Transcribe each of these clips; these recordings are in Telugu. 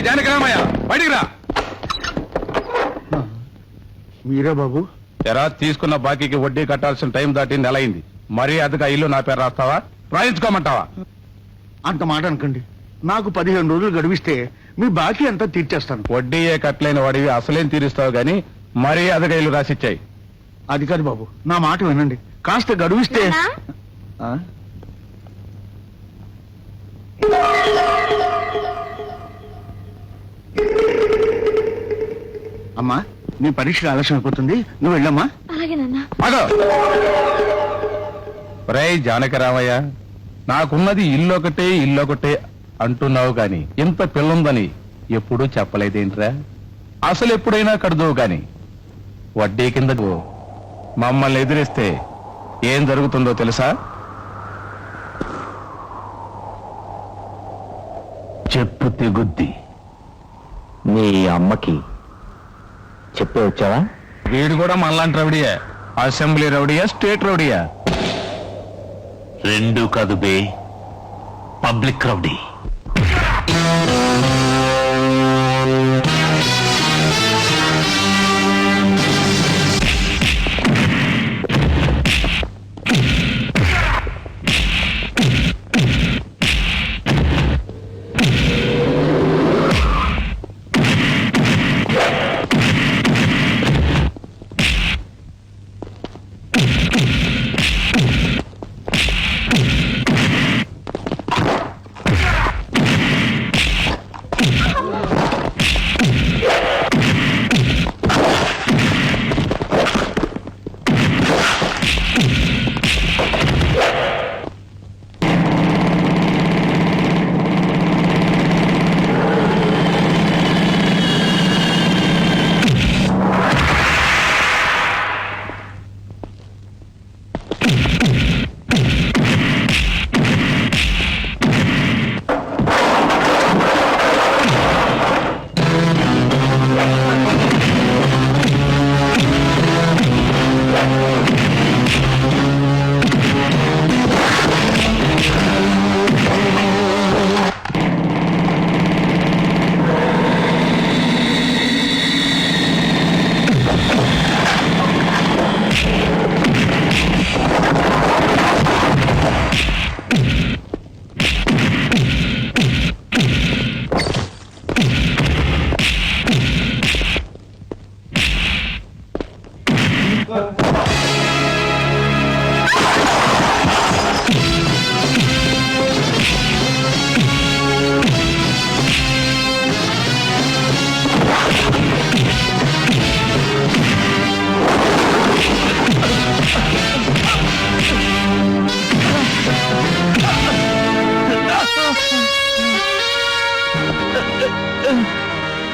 జానకిరామయ్య బయటికి రా. మీరే బాబు? ఎరా, తీసుకున్న బాకీకి వడ్డీ కట్టాల్సిన టైం దాటి నెల అయింది. మరీ అదిగా ఇల్లు నా పేరు రాస్తావా, రాయించుకోమంటావా? అంత మాట అనకండి. నాకు 15 రోజులు గడివిస్తే మీ బాకీ అంతా తీర్చేస్తాను. వడ్డీయే కట్టలేని వాడివి అసలేం తీరుస్తావు గాని మరీ అదిగా ఇల్లు రాసిచ్చాయి. అది కాదు బాబు, నా మాట వినండి. కాస్త గడువిస్తే. ఆ? అమ్మా, నీ పరీక్ష ఆలస్యం అయిపోతుంది, నువ్వు వెళ్ళమ్మా. రేయ్ జానకిరామయ్య, నాకున్నది ఇల్లొకటే అంటున్నావు గాని ఇంత పిల్లుందని ఎప్పుడూ చెప్పలేదేంట్రా? అసలు ఎప్పుడైనా కడదువు గాని వడ్డీ కిందకు మమ్మల్ని ఎదిరిస్తే ఏం జరుగుతుందో తెలుసా? చెప్పు తెగుద్ది. నీ అమ్మకి చెప్పే వచ్చావా? వీడు కూడా మనలాంటి రౌడీయా? Assembly రౌడీయా, state రౌడీయా? రెండు కాదు బే, పబ్లిక్ రౌడీ.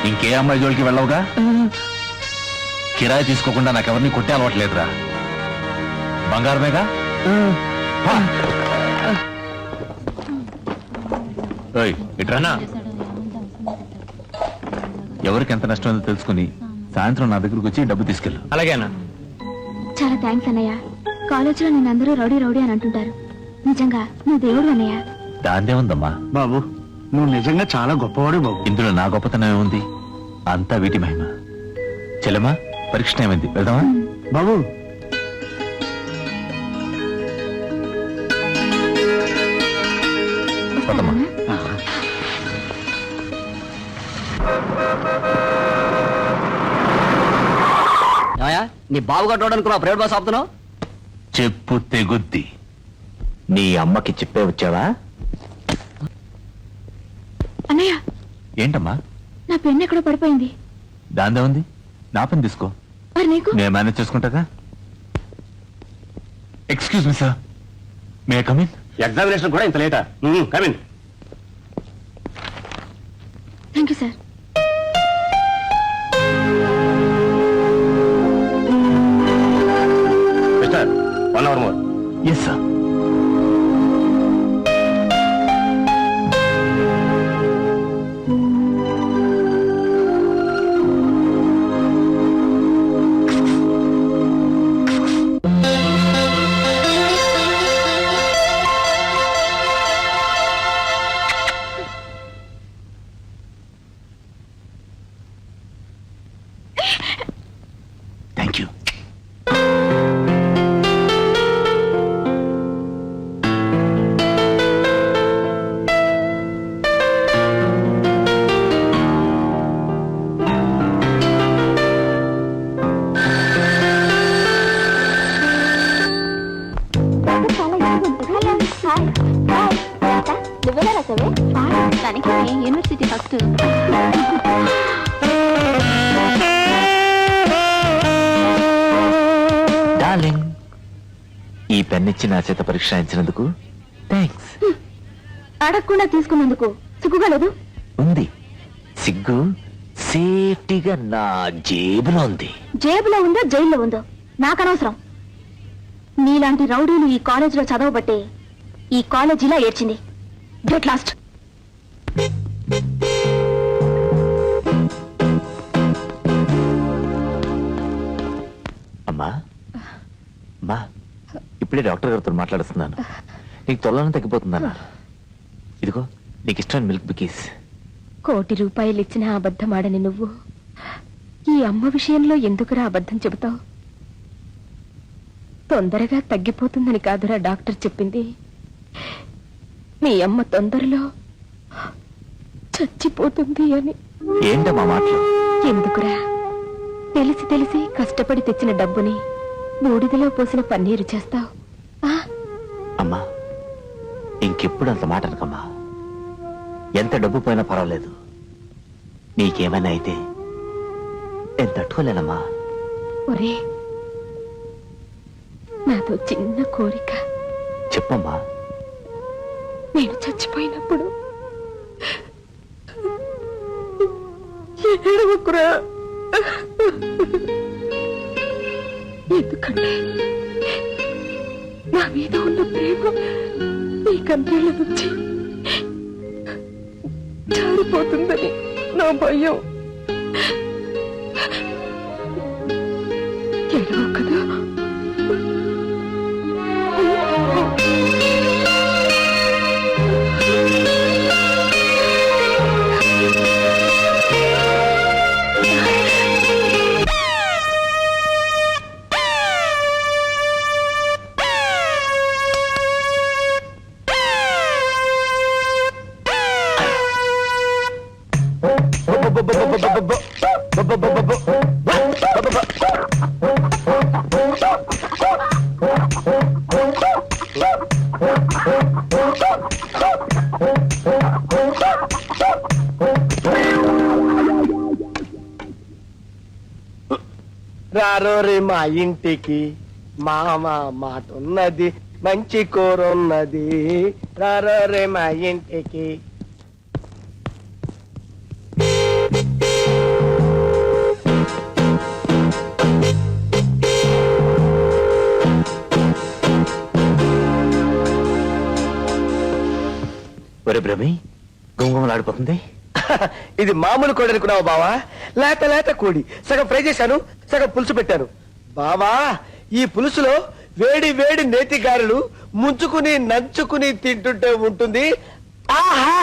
ఇంకే అమ్మాయి జోలికి వెళ్ళవుగా? కిరాయి తీసుకోకుండా నాకెవరిని కొట్టే అలవాట్లేదురా. బంగారమేగా. ఇట్రానా, ఎవరికి ఎంత నష్టం ఉందో తెలుసుకుని సాయంత్రం నా దగ్గరకు వచ్చి డబ్బు తీసుకెళ్ళు. అలాగేనా? చాలా థ్యాంక్స్ అన్నయ్య. కాలేజీలో నేను అందరూ రౌడీ రౌడీ అని అంటుంటారు. నిజంగా నువ్వు దేవుడు అన్నయ్య. దాందే ఉందమ్మా. బాబు, నువ్వు నిజంగా చాలా గొప్పవాడు బాబు. ఇందులో నా గొప్పతనం ఏముంది? అంతా వీటి మహిమ. చెల్లెమ్మా, పరీక్ష ఏమైంది, వెళ్దామా? బాబు, నీ బాబు కట్టడానికి ప్రైవేట్ బస్ ఆపుతున్నావు? చెప్పు తెగుద్ది. నీ అమ్మకి చెప్పే వచ్చావా? అన్నయ్య, ఏంటమ్మా? నా పెన్ను ఎక్కడో పడిపోయింది. దాందే ఉంది, నా పని తీసుకో. మరి నీకు? నేను మేనేజ్ చేసుకుంటాగా. Excuse me sir, may I come in? Examination కూడా ఇంత లేటా? Come in. Thank you sir. Mister, 1 hour more. Yes sir. దానికి యూనివర్సిటీ ఫస్ట్. డార్లింగ్, ఈ పెన్ ఇచ్చి నా చేత పరీక్ష రాయించినందుకు థ్యాంక్స్. అడగకుండా తీసుకున్నందుకు సిగ్గుగా లేదు? ఉంది, సిగ్గు సేఫ్టీగా నా జేబులో ఉంది. జేబులో ఉందో జైల్లో ఉందో నాకనవసరం. నీలాంటి రౌడీలు ఈ కాలేజీలో చదవబట్టే ఈ కాలేజీలా ఏడ్చింది. Get lost. అమ్మా అమ్మా, ఇప్పుడే డాక్టర్ గారితో మాట్లాడుతున్నాను. నీకు త్వరలోనే తగ్గిపోతుందన్నారు. ఇదిగో నీకు ఇష్టమైన మిల్క్ బికీస్. 1,00,00,000 రూపాయలు ఇచ్చిన అబద్ధమాడని నువ్వు ఈ అమ్మ విషయంలో ఎందుకురా అబద్ధం చెబుతావు? తొందరగా తగ్గిపోతుందని కాదురా డాక్టర్ చెప్పింది. మీ అమ్మ తొందరలో చచ్చిపోతుంది అని. ఏంటమ్మా మాటలు? ఎందుకురా తెలిసి తెలిసి కష్టపడి తెచ్చిన డబ్బుని బూడిదలో పోసిన పన్నీరు చేస్తావు? అమ్మా, ఇంకెప్పుడు అంత మాట అనకమ్మా. ఎంత డబ్బు పోయినా పర్వాలేదు, నీకేమైనా అయితే నేను తట్టుకోలేనమ్మా. ఒరే, నాతో చిన్న కోరిక. చెప్పమ్మా. నేను చచ్చిపోయినప్పుడు ఏడవకురా. ఎందుకంటే నా మీద ఉన్న ప్రేమ ఈ కంపెనీల నుంచి జారిపోతుందని నా భయం. ఏడవ కదా. రారో రే మా ఇంటికి, మామ మాట ఉన్నది, మంచి కూర ఉన్నది. రారో రే మా ఇంటికి. ఒరే బ్రహ్మి, గుమగుమలాడిపోతుంది. ఇది మామూలు కోడి అనుకున్నావు బావా? లేత లేత కోడి, సగం ఫ్రై చేశాను, సగం పులుసు పెట్టాను. బావా, ఈ పులుసులో వేడి వేడి నేతి గారెలు ముంచుకుని నంచుకుని తింటుంటే ఉంటుంది. ఆహా!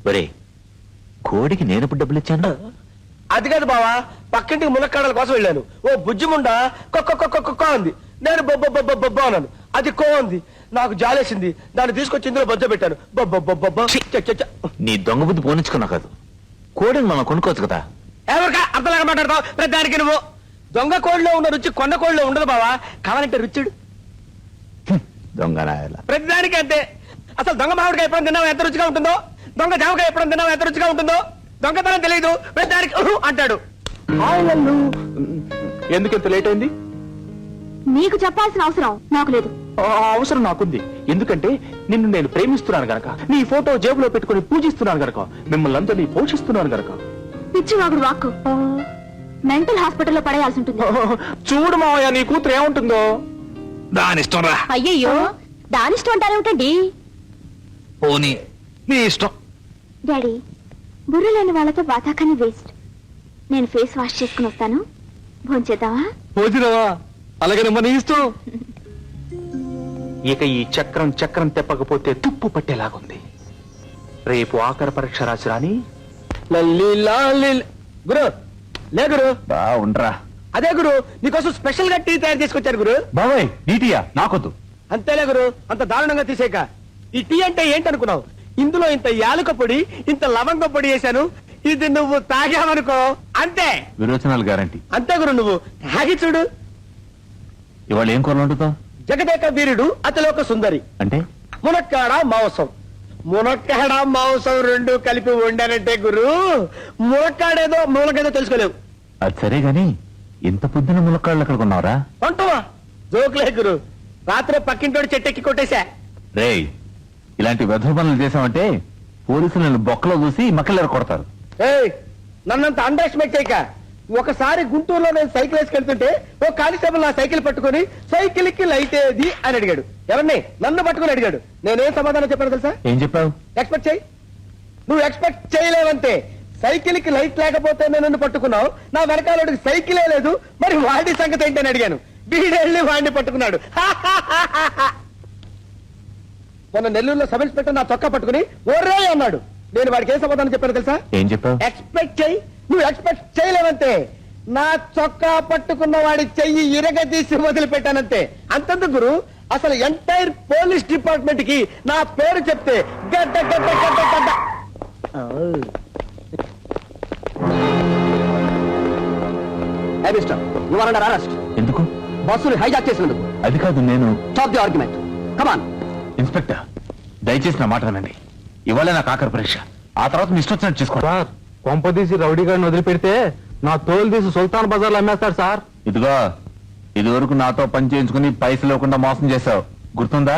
ఒరే, కోడికి నేను ఇప్పుడు డబ్బులు ఇచ్చాను. అది కాదు బావా, పక్కింటికి మునక్కాడల కోసం వెళ్ళాను. ఓ బుజ్జిముండ కొక్క అంది. నేను బొబ్బ అన్నాను. అది కో అంది. నాకు జాలేసింది. దాన్ని తీసుకొచ్చి ఇందులో బొజ్జ పెట్టాను. నీ దొంగ బుద్ధి పోనించుకున్నా కాదు, కోడిని మనం కొనుక్కోవచ్చు కదా. ఎవరికా అర్థంలాగా మాట్లాడతావు? ప్రతిదానికి నువ్వు. దొంగ కోడిలో ఉన్న రుచి కొండ కోడిలో ఉండదు బావా. కావాలంటే రుచుడు. దొంగ నాయలా. ప్రతిదానికి అంతే. అసలు దొంగ మామిడికాయ ఎప్పుడు తిన్నావు ఎంత రుచిగా ఉంటుందో, దొంగ జామకాయ ఎప్పుడు తిన్నావు ఎంత రుచిగా ఉంటుందో, దొంగతనం తెలియదు, ప్రతిదానికి అంటాడు. ఎందుకంత లేట్ అయింది? నీకు చెప్పాల్సిన అవసరం నాకు లేదు. అవసరం నాకుంది. ఎందుకంటే నిన్ను నేను ప్రేమిస్తున్నాను గనక, నీ ఫోటో జేబులో పెట్టుకుని పూజిస్తున్నాను గనక, మిమ్మల్ని అందరినీ పోషిస్తున్నాను గనక. పిచ్చివాగుడు వాక్కు మెంటల్ హాస్పిటల్లో పడేయాల్సి ఉంటుంది. చూడు మావయ్య, నీ కూతురు ఏముంటుందో. దాని ఇష్టం రా. అయ్యయ్యో, దానిష్టం అంటారేమిటండి? పోనీ నీ ఇష్టం. డాడీ, బుర్ర లేని వాళ్ళతో బాతాకాని వేస్ట్. నేను ఫేస్ వాష్ చేసుకుని వస్తాను, భోంచేద్దామా? పోజిరావా, అలాగే నీ ఇష్టం. ఇక ఈ చక్రం చక్రం తెప్పకపోతే తుప్పు పట్టేలాగుంది. రేపు ఆఖరి పరీక్ష రాసి రాని. గురు లే గురు. ఉండరా. అదే గురు, నీకోసం స్పెషల్ గా టీ తయారు చేసుకొచ్చారు గురు. బాబాయ్, నీటియా? నాకొద్దు. అంతేలే గురు, అంత దారుణంగా తీసేక. ఈ టీ అంటే ఏంటనుకున్నావు? ఇందులో ఇంత యాలుక పొడి, ఇంత లవంగ పొడి వేశాను. ఇది నువ్వు తాగావనుకో అంతే. విరోచనాలు గ్యారంటీ. అంతే గురు, నువ్వు తాగి చూడు. ఇవాళ ఏం కూరలు వండుతావు? జగదేక వీరుడు అతలోక సుందరి అంటే మునక్కాడ మాంసం, మునక్కాడ మాంసం రెండు కలిపి వండానంటే గురు మునక్కాడేదో మునకేదో తెలుసుకోలేవు. అది సరే గాని ఇంత పొద్దున ములక్కాళ్ళు అక్కడ కొన్నావురా? అంటావా జోకులే గురు, రాత్రి పక్కింటోడి చెట్టెక్కి కొట్టేశా. రేయ్, ఇలాంటి వెధవ పనులు చేసామంటే పోలీసులు నన్ను బొక్కలో చూసి మక్కలేరు కొడతారు. ఏయ్ నన్నంత అండర్ ఎస్టిమేట్ చేయక. ఒకసారి గుంటూరులో నేను సైకిల్ వేసుకెళ్తుంటే ఓ కానిస్టేబుల్ నా సైకిల్ పట్టుకుని సైకిల్ కి లైట్ ఏది అని అడిగాడు. ఎవరిని? నన్ను పట్టుకుని అడిగాడు. నేనేం సమాధానం చెప్పాను తెలుసా? ఏం చెప్పావు? ఎక్స్పెక్ట్ చేయి. నువ్వు ఎక్స్పెక్ట్ చేయలేవంతే. సైకిల్ కి లైట్ లేకపోతే నేను నన్ను పట్టుకున్నావు, నా వెనకాలకి సైకిలే లేదు, మరి వాడి సంగతి ఏంటని అడిగాను. వీడెళ్ళి వాడిని పట్టుకున్నాడు. మొన్న నెల్లూరులో సబ్ ఇన్స్పెక్టర్ నా చొక్కా పట్టుకుని ఓర్రే అన్నాడు. నేను వాడికి ఏం సమాధానం చెప్పాను తెలుసా? ఏం చెప్పావు? ఎక్స్పెక్ట్ చెయ్యి. నువ్వు ఎక్స్పెక్ట్ చేయలేవంతే. నా చొక్కా పట్టుకున్న వాడి చెయ్యి ఇరగదీసి వదిలిపెట్టానంతే. అంతంత గురు, అసలు ఎంటైర్ పోలీస్ డిపార్ట్మెంట్ కి నా పేరు చెప్తే గడ్డ గడ్డ గడ్డ గడ్డ. ఎందుకు? బస్సులు హైజాక్ చేసినందుకు. అది కాదు, నేను stop the argument. Come on. Inspector దయచేసి నా మాట వినండి. ఇవాళ నాకు ఆఖరి పరీక్ష, ఆ తర్వాత మీ ఇష్టం వచ్చినట్టు చేసుకోండి. సార్, కొంపదీసి రౌడీ గారిని వదిలిపెడితే నా తోలు తీసి సుల్తాన్ బజార్లో అమ్మేస్తాడు సార్. ఇదిగో, ఇది వరకు నాతో పని చేయించుకుని పైసలు లేకుండా మోసం చేశావు, గుర్తుందా?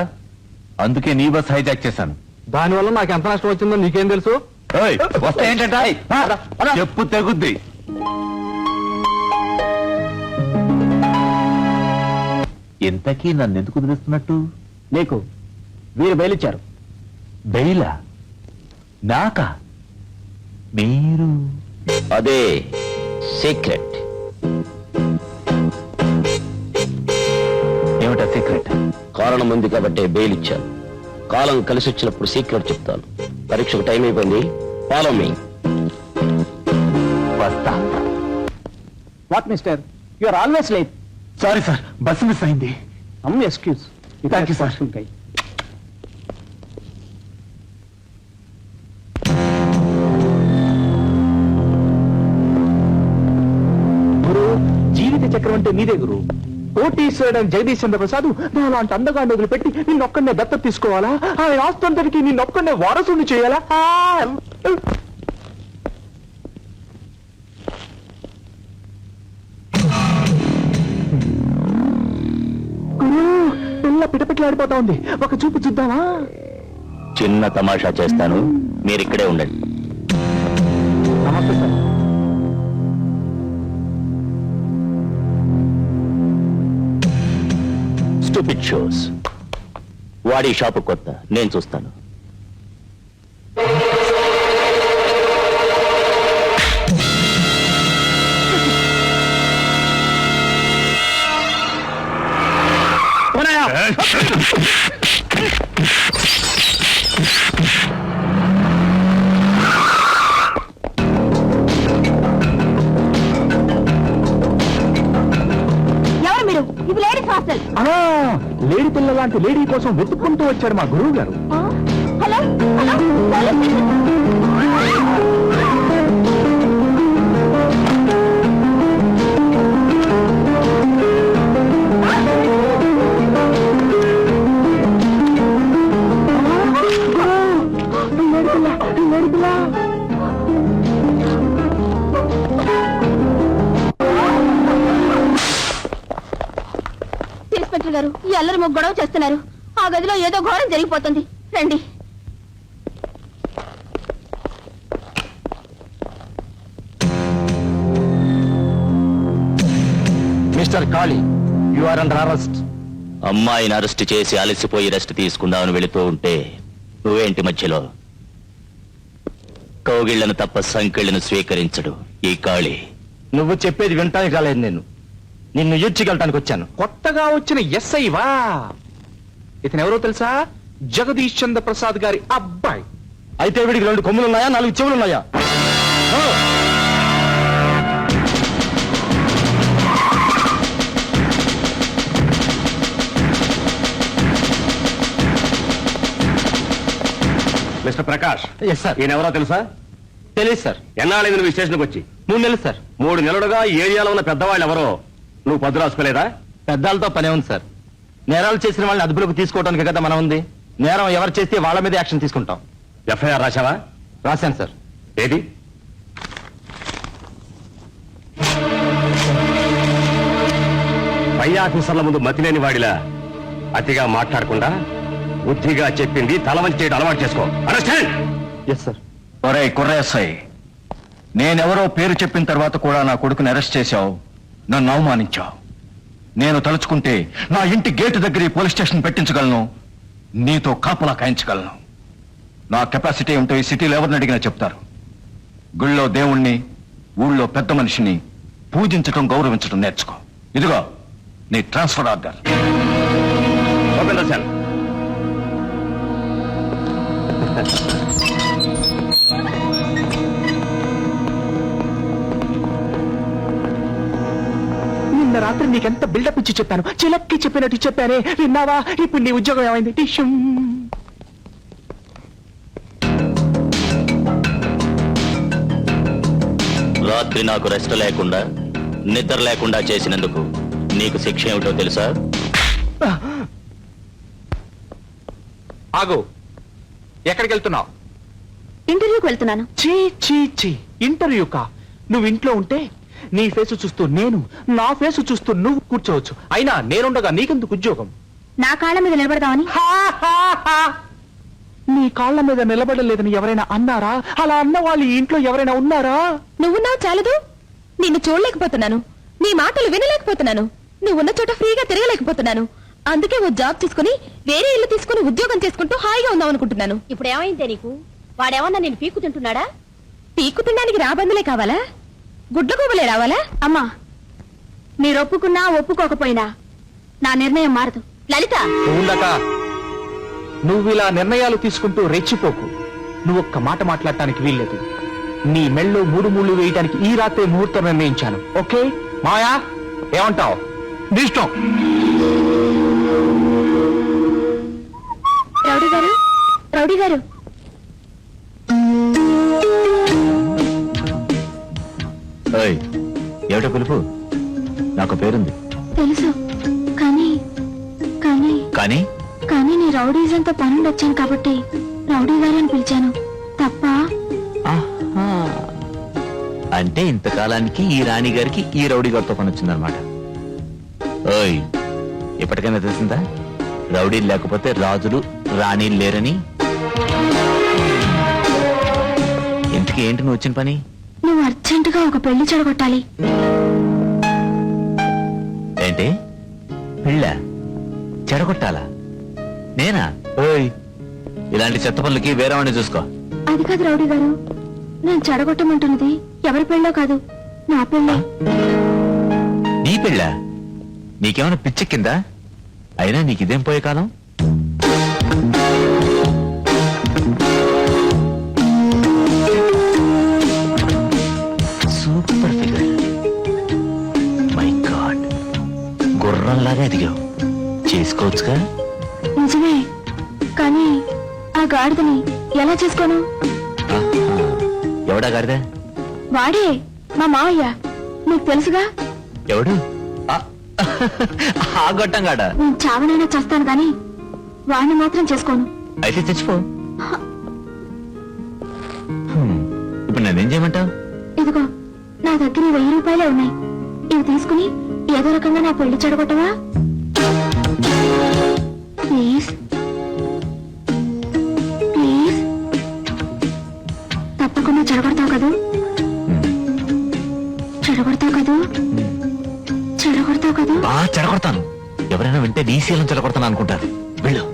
అందుకే నీ బస్ హైజాక్ చేశాను. దానివల్ల నాకు ఎంత నష్టం వచ్చిందో నీకేం తెలుసు? ఏయ్, వస్తే ఏంటంట? చెప్పు తెగుద్ది. ఇంతకీ నన్ను ఎందుకు వదిలేస్తున్నట్టు? నీకు వీరు బయలుచ్చారు. బెయిలా? నాకా? మీరు? అదే సీక్రెట్. ఏమిటా సీక్రెట్? కారణం ఉంది కాబట్టి బెయిల్ ఇచ్చాను. కాలం కలిసి వచ్చినప్పుడు సీక్రెట్ చెప్తాను. పరీక్షకు టైం అయిపోయింది. Follow me. వస్తా. What mister, you are always late. Sorry sir, bus miss అయింది. ఎక్స్క్యూజ్. Thank you sir. గురు, జీవిత చక్రం అంటే నీదే గురు. కోటీశ్వరుడు జగదీష్ చంద్ర ప్రసాద్ నాలాంటి అందగాన్ని వదిలిపెట్టి నిన్నొక్కడనే దత్తత తీసుకోవాలా? ఆయన ఆస్తంతటికి నిన్నొక్కడనే వారసుని చేయాలా? గురు, పిల్ల పిటపిట్లాడిపోతా ఉంది. ఒక చూపు చూద్దామా? చిన్న తమాషా చేస్తాను, మీరిక్కడే ఉండండి. నమస్తే సార్. Stupid shows. వాడి షాపు కొత్త, నేను చూస్తాను. ఎవరు మీరు? ఇది లేడీస్ హాస్టల్. లేడీ పిల్ల లాంటి లేడీ కోసం వెతుక్కుంటూ వచ్చాడు మా గురువు గారు. హలో హలో, ఇన్స్పెక్టర్ గారు, ఈ అల్లరి మొగ్గు గొడవ చేస్తున్నారు. ఆ గదిలో ఏదో ఘోరం జరిగిపోతుంది. రండి. Mister Kali, you are under arrest. అమ్మాయిని అరెస్ట్ చేసి అలసిపోయి రెస్ట్ తీసుకుందామని వెళుతూ ఉంటే నువ్వేంటి మధ్యలో? కౌగిళ్లను తప్ప సంకెళ్లను స్వీకరించడు ఈ కాళీ. నువ్వు చెప్పేది వింటానికి రాలేదు. నేను నిన్ను ఈడ్చికెళ్ళటానికి వచ్చాను. కొత్తగా వచ్చిన ఎస్ఐ వా? ఇతను ఎవరో తెలుసా? జగదీష్ చంద్ర ప్రసాద్ గారి అబ్బాయి. అయితే వీడికి 2 కొమ్ములున్నాయా, 4 చెవులున్నాయా? Mister Prakash, yes sir. ఈయన ఎవరో తెలుసా? తెలియదు సార్. ఎన్నాళ్ళైంది నువ్వు స్టేషన్కి వచ్చి? 3 నెలలు సార్. 3 నెలలుగా ఈ ఏరియాలో ఉన్న పెద్దవాళ్ళు ఎవరో నువ్వు పద్దు రాసుకోలేదా? పెద్దాలతో పనే ఉంది సార్. నేరాలు చేసిన వాళ్ళని అదుపులోకి తీసుకోవడానికి కదా మనం ఉంది. నేరం ఎవరు చేస్తే వాళ్ళ మీద యాక్షన్ తీసుకుంటాం. ఎఫ్ఐఆర్ రాశావా? రాశాను సార్. ఏది? పై ఆఫీసర్ల ముందు మతిలేని వాడిలా అతిగా మాట్లాడకుండా బుద్ధిగా చెప్పింది తలవంచి చేయడం అలవాటు చేసుకో. అండర్స్టాండ్? Yes sir. ఒరే కుర్రేసాయి, నేనెవరో పేరు చెప్పిన తర్వాత కూడా నా కొడుకుని అరెస్ట్ చేశావు, నన్ను అవమానించావు. నేను తలుచుకుంటే నా ఇంటి గేటు దగ్గర ఈ పోలీస్ స్టేషన్ పెట్టించగలను, నీతో కాపలా కాయించగలను. నా కెపాసిటీ ఉంటే ఈ సిటీలో ఎవరిని అడిగినా చెప్తారు. గుళ్ళో దేవుణ్ణి, ఊళ్ళో పెద్ద మనిషిని పూజించడం, గౌరవించడం నేర్చుకో. ఇదిగో నీ transfer order. Open the cell. నిన్న రాత్రి నీకెంత బిల్డప్ ఇచ్చి చెప్పాను, చిలక్కి చెప్పినట్టు చెప్పానే, విన్నావా? ఇప్పుడు నీ ఉద్యోగం ఏమైంది? టిష్యూమ్. రాత్రి నాకు రెస్ట్ లేకుండా, నిద్ర లేకుండా చేసినందుకు నీకు శిక్ష ఏమిటో తెలుసా? ఆగు, ఎక్కడికి వెళ్తున్నావు? ఇంటర్వ్యూకి వెళ్తున్నాను. చీ చీ చీ, ఇంటర్వ్యూకా? నువ్వు ఇంట్లో ఉంటే నీ ఫేసు చూస్తూ నేను, నా ఫేసు చూస్తూ నువ్వు కూర్చోవచ్చు. అయినా నేనుండగా నీకెందుకు ఉద్యోగం? నా కాళ్ళ మీద నిలబడదామని. హా, హా, హా. నీ కాళ్ళ మీద నిలబడలేదని ఎవరైనా అన్నారా? అలా అన్న వాళ్ళు ఈ ఇంట్లో ఎవరైనా ఉన్నారా? నువ్వున్నావు చాలదు, నిన్ను చూడలేకపోతున్నాను, నీ మాటలు వినలేకపోతున్నాను, నువ్వున్న చోట ఫ్రీగా తిరగలేకపోతున్నాను. అందుకే ఓ జాబ్ తీసుకుని వేరే ఇల్లు తీసుకుని ఉద్యోగం చేసుకుంటూ హాయిగా ఉందాం అనుకుంటున్నాను. ఇప్పుడు ఏమైందే నీకు? వాడేమన్నా నేను పీక్కు తింటున్నాడా? పీక్కు తినడానికి రాబందులే కావాలా? గుడ్ల గూబలే రావాలా? అమ్మా, మీరు ఒప్పుకున్నా ఒప్పుకోకపోయినా నా నిర్ణయం మారదు. లలిత, ఉండక నువ్వు ఇలా నిర్ణయాలు తీసుకుంటూ రెచ్చిపోకు. నువ్వు ఒక్క మాట మాట్లాడటానికి వీల్లేదు. నీ మెళ్ళో 3 ముళ్ళు వేయటానికి ఈ రాత్రే ముహూర్తం నిర్ణయించాను. ఓకే మాయా, ఏమంటావు? నీ ఇష్టం. రౌడీ గారు, రౌడీ గారు, ఓయ్, ఏమిటో పిలుపు? నాకు పేరుంది. తెలుసు, కానీ కానీ కానీ కానీ నీ రౌడీజంతో పనుండి వచ్చాను కాబట్టి రౌడీ గారు అని పిలిచాను. తప్ప? ఆహా. అంటే ఇంతకాలానికి ఈ రాణి గారికి ఈ రౌడీ గారితో పని వచ్చిందనమాట. ఓయ్, ఎప్పటికైనా తెలిసిందా రౌడీలు లేకపోతే రాజులు రాణీలు లేరని? ఇంతకీ ఏంటి నువ్వు వచ్చిన పని? నువ్వు అర్జెంటుగా ఒక పెళ్లి చెడగొట్టాలి. ఏంటి? పిల్ల చెడగొట్టాలా? నేనా? ఓయ్, ఇలాంటి చెత్త పనులకి వేరే వాడిని చూసుకో. అది కాదు రౌడీ గారు, నేను చెడగొట్టమంటున్నది ఎవరి పెళ్ళో కాదు, నా పెళ్ళే. నీ పిల్ల? నీకేమైనా పిచ్చెక్కిందా? అయినా నీకిదేం పోయే కాలం? Super figure. మై గాడ్, గుర్రంలాగా ఎదిగావు. చేసుకోవచ్చుగా? నిజమే, కానీ ఆ గాడిదని ఎలా చేసుకోను? ఎవడా గాడిదా? వాడే, మా మావయ్య. నీకు తెలుసుగా. ఎవడు? ఆ గొట్టంగాడా? నేను చావనైనా చేస్తాను గాని వాడిని మాత్రం చేసుకోను. అయితే చచ్చిపో. ఇప్పుడు నేనేం చేయమంటావు? ఇదిగో, నా దగ్గర 1000 రూపాయలే ఉన్నాయి. ఇవి తీసుకుని ఏదో రకంగా నా పెళ్లి చెడగొట్టవా? Please please. తప్పకుండా చెడగొడతావు కదూ? చెడగొడతావు కదూ? చెడగొడతావు కదూ? చెడగొడతాను. ఎవరైనా వింటే నీ శీలం చెడగొడతాను అనుకుంటారు. వెళ్ళు.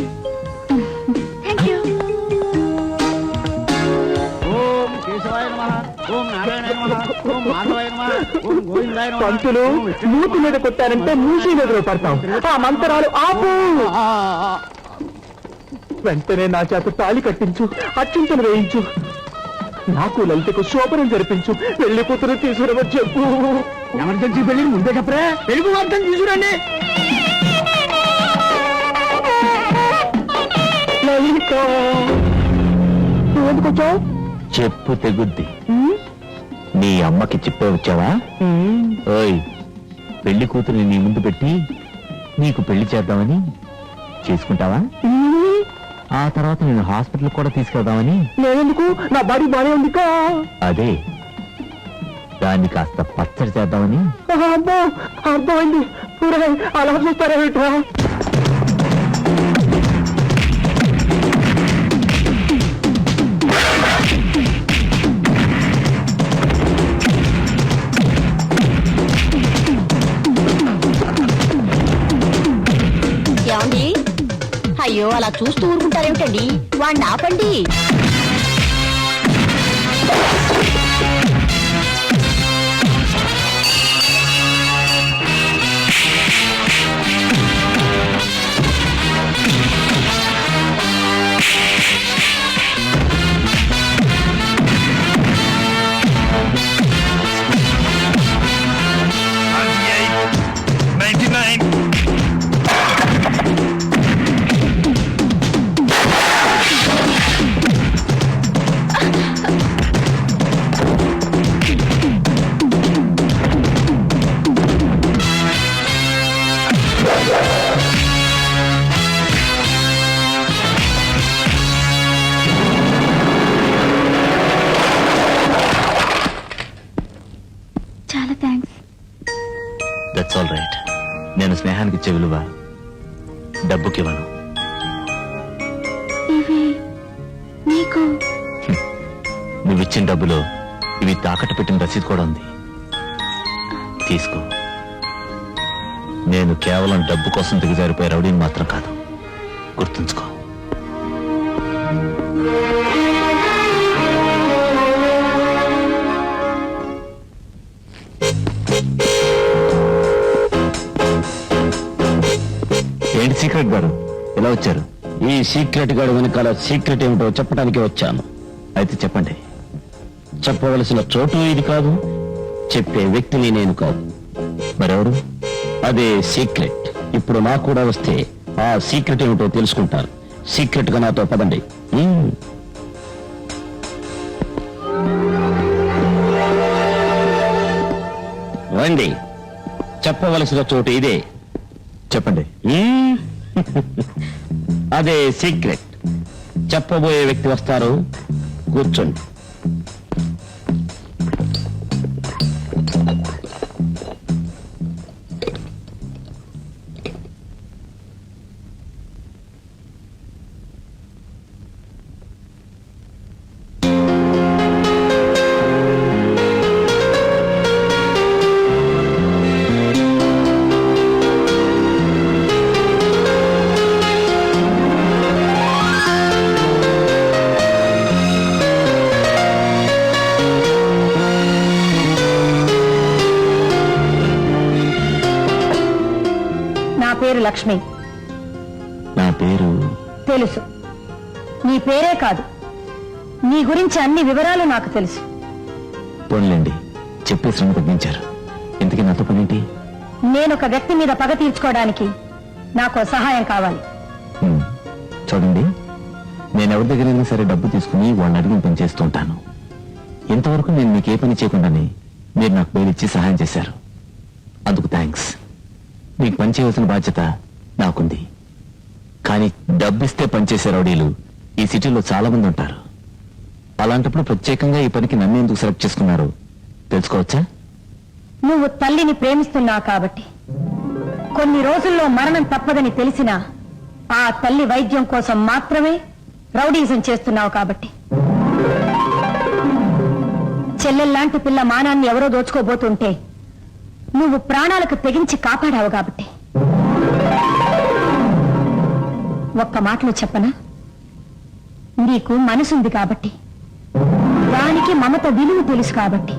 Thank you. పంతులు మూతి మీద కొట్టారంటే మూసి మీద పడతాం. ఆ మంత్రాలు ఆపు. వెంటనే నా చేత తాళి కట్టించు, అత్యంతలు వేయించు. నాకు లలితకు శోభనం జరిపించు. పెళ్లి కూతురు తీసుకురమని చెప్పు. ఎమర్జెన్సీ పెళ్లి ముందే చెప్పరే. పెళ్లి వార్తను తీసుకురండి. లలిత, నువ్వు ఎందుకు వచ్చావు? చెప్పు తెగుద్ది. నీ అమ్మకి చెప్పే వచ్చావా? ఓయ్, పెళ్లి కూతురిని నీ ముందు పెట్టి నీకు పెళ్లి చేద్దామని. చేసుకుంటావా? ఆ తర్వాత నేను హాస్పిటల్ కూడా తీసుకెళ్దామని. నేనెందుకు? నా బాడీ బానే ఉంది కా. అదే దాన్ని కాస్త పచ్చడి చేద్దామని. అబ్బో, అర్థమైంది. ఊరే అలా చూస్తారేమిట్రా? ఏమండి? అయ్యో అలా చూస్తూ ఊరుకుంటారేమిటండి? వాడిని ఆపండి. చాలా థ్యాంక్స్. That's all right. నేను స్నేహానికి ఇచ్చే విలువ డబ్బుకివ్వను. ఇవి నీకు? నువ్విచ్చిన డబ్బులో ఇవి తాకట్టు పెట్టిన రసీదు కూడా ఉంది. తీసుకో. నేను కేవలం డబ్బు కోసం దిగజారిపోయే రౌడీని మాత్రం కాదు, గుర్తుంచుకో. ఏంటి సీక్రెట్ గారు ఎలా వచ్చారు? ఈ సీక్రెట్ గాడు వెనకాల సీక్రెట్ ఏమిటో చెప్పడానికి వచ్చాను. అయితే చెప్పండి. చెప్పవలసిన చోటు ఇది కాదు, చెప్పే వ్యక్తిని నేను కాదు. మరెవరు? అదే సీక్రెట్. ఇప్పుడు నాకు కూడా వస్తే ఆ సీక్రెట్ ఏమిటో తెలుసుకుంటారు. సీక్రెట్ గా నాతో పదండి. రండి, చెప్పవలసిన చోటు ఇదే. చెప్పండి. అదే సీక్రెట్. చెప్పబోయే వ్యక్తి వస్తారు, కూర్చోండి. పేరు లక్ష్మి. నా పేరు తెలుసు. నీ పేరే కాదు, నీ గురించి అన్ని వివరాలు నాకు తెలుసు. పోన్లేండి, చెప్పే శ్రమ తగ్గించారు. ఇంతకీ నాతో పనేంటి? నేను ఒక వ్యక్తి మీద పగ తీర్చుకోవడానికి నాకు సహాయం కావాలి. చూడండి, నేను ఎవరి దగ్గరైనా సరే డబ్బు తీసుకుని వాళ్ళని అడిగిన పని చేస్తూ ఉంటాను. ఇంతవరకు నేను మీకు ఏ పని చేయకుండానే మీరు నాకు బయలుచ్చి సహాయం చేశారు. అందుకు థ్యాంక్స్. మీకు పని చేయవలసిన బాధ్యత నాకుంది. కానీ డబ్బిస్తే పనిచేసే రౌడీలు ఈ సిటీలో చాలా మంది ఉంటారు. అలాంటప్పుడు ప్రత్యేకంగా ఈ పనికి నన్ను ఎందుకు సెలెక్ట్ చేసుకున్నారు తెలుసుకోవచ్చా? నువ్వు తల్లిని ప్రేమిస్తున్నావు కాబట్టి, కొన్ని రోజుల్లో మరణం తప్పదని తెలిసినా ఆ తల్లి వైద్యం కోసం మాత్రమే రౌడీజం చేస్తున్నావు కాబట్టి, చెల్లెల్లాంటి పిల్ల మానాన్ని ఎవరో దోచుకోబోతుంటే నువ్వు ప్రాణాలకు తెగించి కాపాడావు కాబట్టి. ఒక్క మాటలో చెప్పనా, నీకు మనసుంది కాబట్టి, దానికి మమత విలువ తెలుసు కాబట్టి.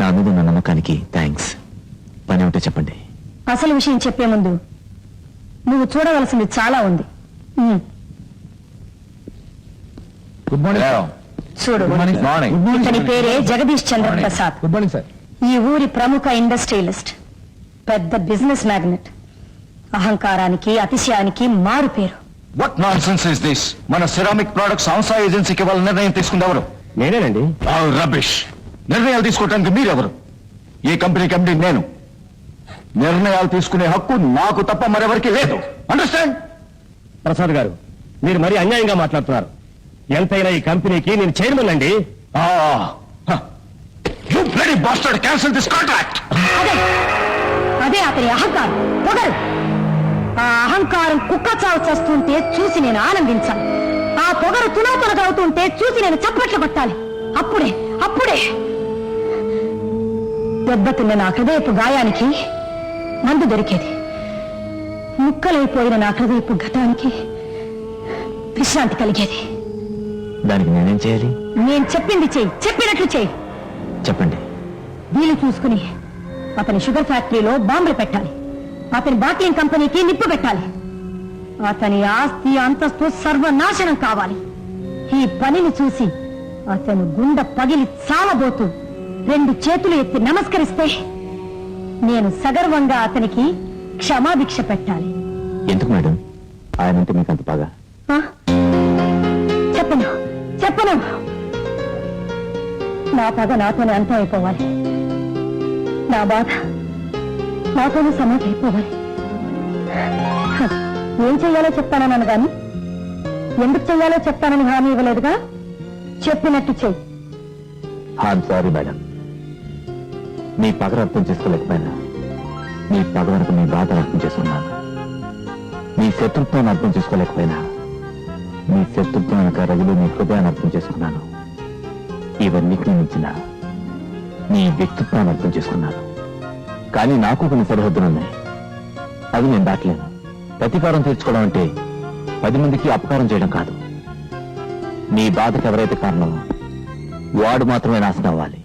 నా మీద ఉన్న నమ్మకానికి థ్యాంక్స్. పని ఏమిటో చెప్పండి. అసలు విషయం చెప్పే ముందు నువ్వు చూడవలసింది చాలా ఉంది. Good morning sir. చూడు, మార్నింగ్. ఇతని పేరే Jagadish Chandra Prasad. Good morning sir. ఈ ఊరి ప్రముఖ ఇండస్ట్రియలిస్ట్, పెద్ద బిజినెస్ మ్యాగ్నెట్, అహంకారానికి అతిశయానికి మారు పేరు. What non sense is this? మన సిరామిక్ ప్రొడక్ట్స్ సంస్థ ఏజెన్సీకి వాళ్ళ నిర్ణయం తీసుకుంది ఎవరు? నేనేనండి. రబిష్. నిర్ణయాలు తీసుకోవడానికి మీరెవరు? ఈ కంపెనీకి ఎండి నేను. నిర్ణయాలు తీసుకునే హక్కు నాకు తప్ప మరెవరికి లేదు. అండర్స్టాండ్? ప్రసాద్ గారు, మీరు మరీ అన్యాయంగా మాట్లాడుతున్నారు. ఎంతైనా ఈ కంపెనీకి నేను చైర్మన్ అండి. You bloody bastard, cancel this contract. అదే అతని అహంకారం, పొగరు. ఆ అహంకారం కుక్క చావు చేస్తుంటే చూసి నేను ఆనందించాలి. ఆ పొగరు తునవుతుంటే చూసి నేను చప్పట్లు కొట్టాలి. అప్పుడే దెబ్బతిన్న నా హృదయపు గాయానికి మందు దొరికేది. ముక్కలైపోయిన నా హృదయపు గతానికి విశ్రాంతి కలిగేది. దానికి నేనేం చేయాలి? నేను చెప్పింది చెయ్యి, చెప్పినట్లు చెయ్యి. చెప్పండి. వీలు చూసుకుని అతని షుగర్ ఫ్యాక్టరీలో బాంబులు పెట్టాలి. అతని బాట్లింగ్ కంపెనీకి నిప్పు పెట్టాలి. అతని ఆస్తి అంతస్తు సర్వనాశనం కావాలి. ఈ పనిని చూసి అతను గుండె పగిలి చావబోతూ 2 చేతులు ఎత్తి నమస్కరిస్తే నేను సగర్వంగా అతనికి క్షమాభిక్ష పెట్టాలి. ఎందుకు మేడం ఆయనంటే మీకు అంత బాగా? ఆ? చెప్పను. నా పగ నాతోనే అంతం అయిపోవాలి. నా బాధ నాతోనే సమాధి అయిపోవాలి. ఏం చెయ్యాలో చెప్తానన్నాను గాని ఎందుకు చెయ్యాలో చెప్తానని హామీ ఇవ్వలేదుగా. చెప్పినట్టు చెయ్యి. I'm sorry madam. మీ పగను అర్థం చేసుకోలేకపోయినా మీ పగ వరకు మీ బాధను అర్థం చేసుకున్నాను. మీ శత్రుత్వాన్ని అర్థం చేసుకోలేకపోయినా మీ శత్రుత్వం వెనక రగులు మీ హృదయాన్ని అర్థం చేసుకున్నాను. ఇవన్నిటిని మించిన మీ వ్యక్తిత్వాన్ని అర్థం చేసుకున్నాను. కానీ నాకు కొన్ని సరిహద్దులు ఉన్నాయి. అవి నేను దాటలేను. ప్రతీకారం తీర్చుకోవడం అంటే 10 మందికి అపకారం చేయడం కాదు. మీ బాధకు ఎవరైతే కారణమో వాడు మాత్రమే నాశనం అవ్వాలి.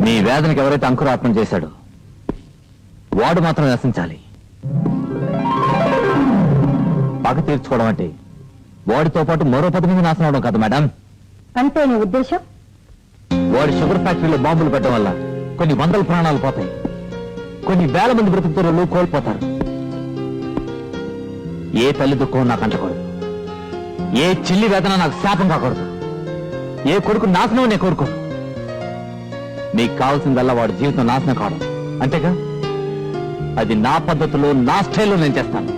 మీ వేదనకి ఎవరైతే అంకురార్పణ చేశాడో వాడు మాత్రం నశించాలి. పగ తీర్చుకోవడం అంటే వాడితో పాటు మరో 10 మంది నాశనం అవడం కాదు మేడం. అంటే నీ ఉద్దేశం? వాడి షుగర్ ఫ్యాక్టరీలో బాంబులు పెట్టడం వల్ల కొన్ని వందల ప్రాణాలు పోతాయి. కొన్ని వేల మంది బ్రతుకుతున్న కోల్పోతారు. ఏ తల్లి దుఃఖం నాకు అంటకూడదు. ఏ చెల్లి వేదన నాకు శాపం కాకూడదు. ఏ కొడుకు నాశనం నేను కోరుకోను. నీకు కావాల్సిందల్లా వాడి జీవితం నాశనం కావడం అంతేగా. అది నా పద్ధతిలో నా స్టైల్లో నేను చేస్తాను.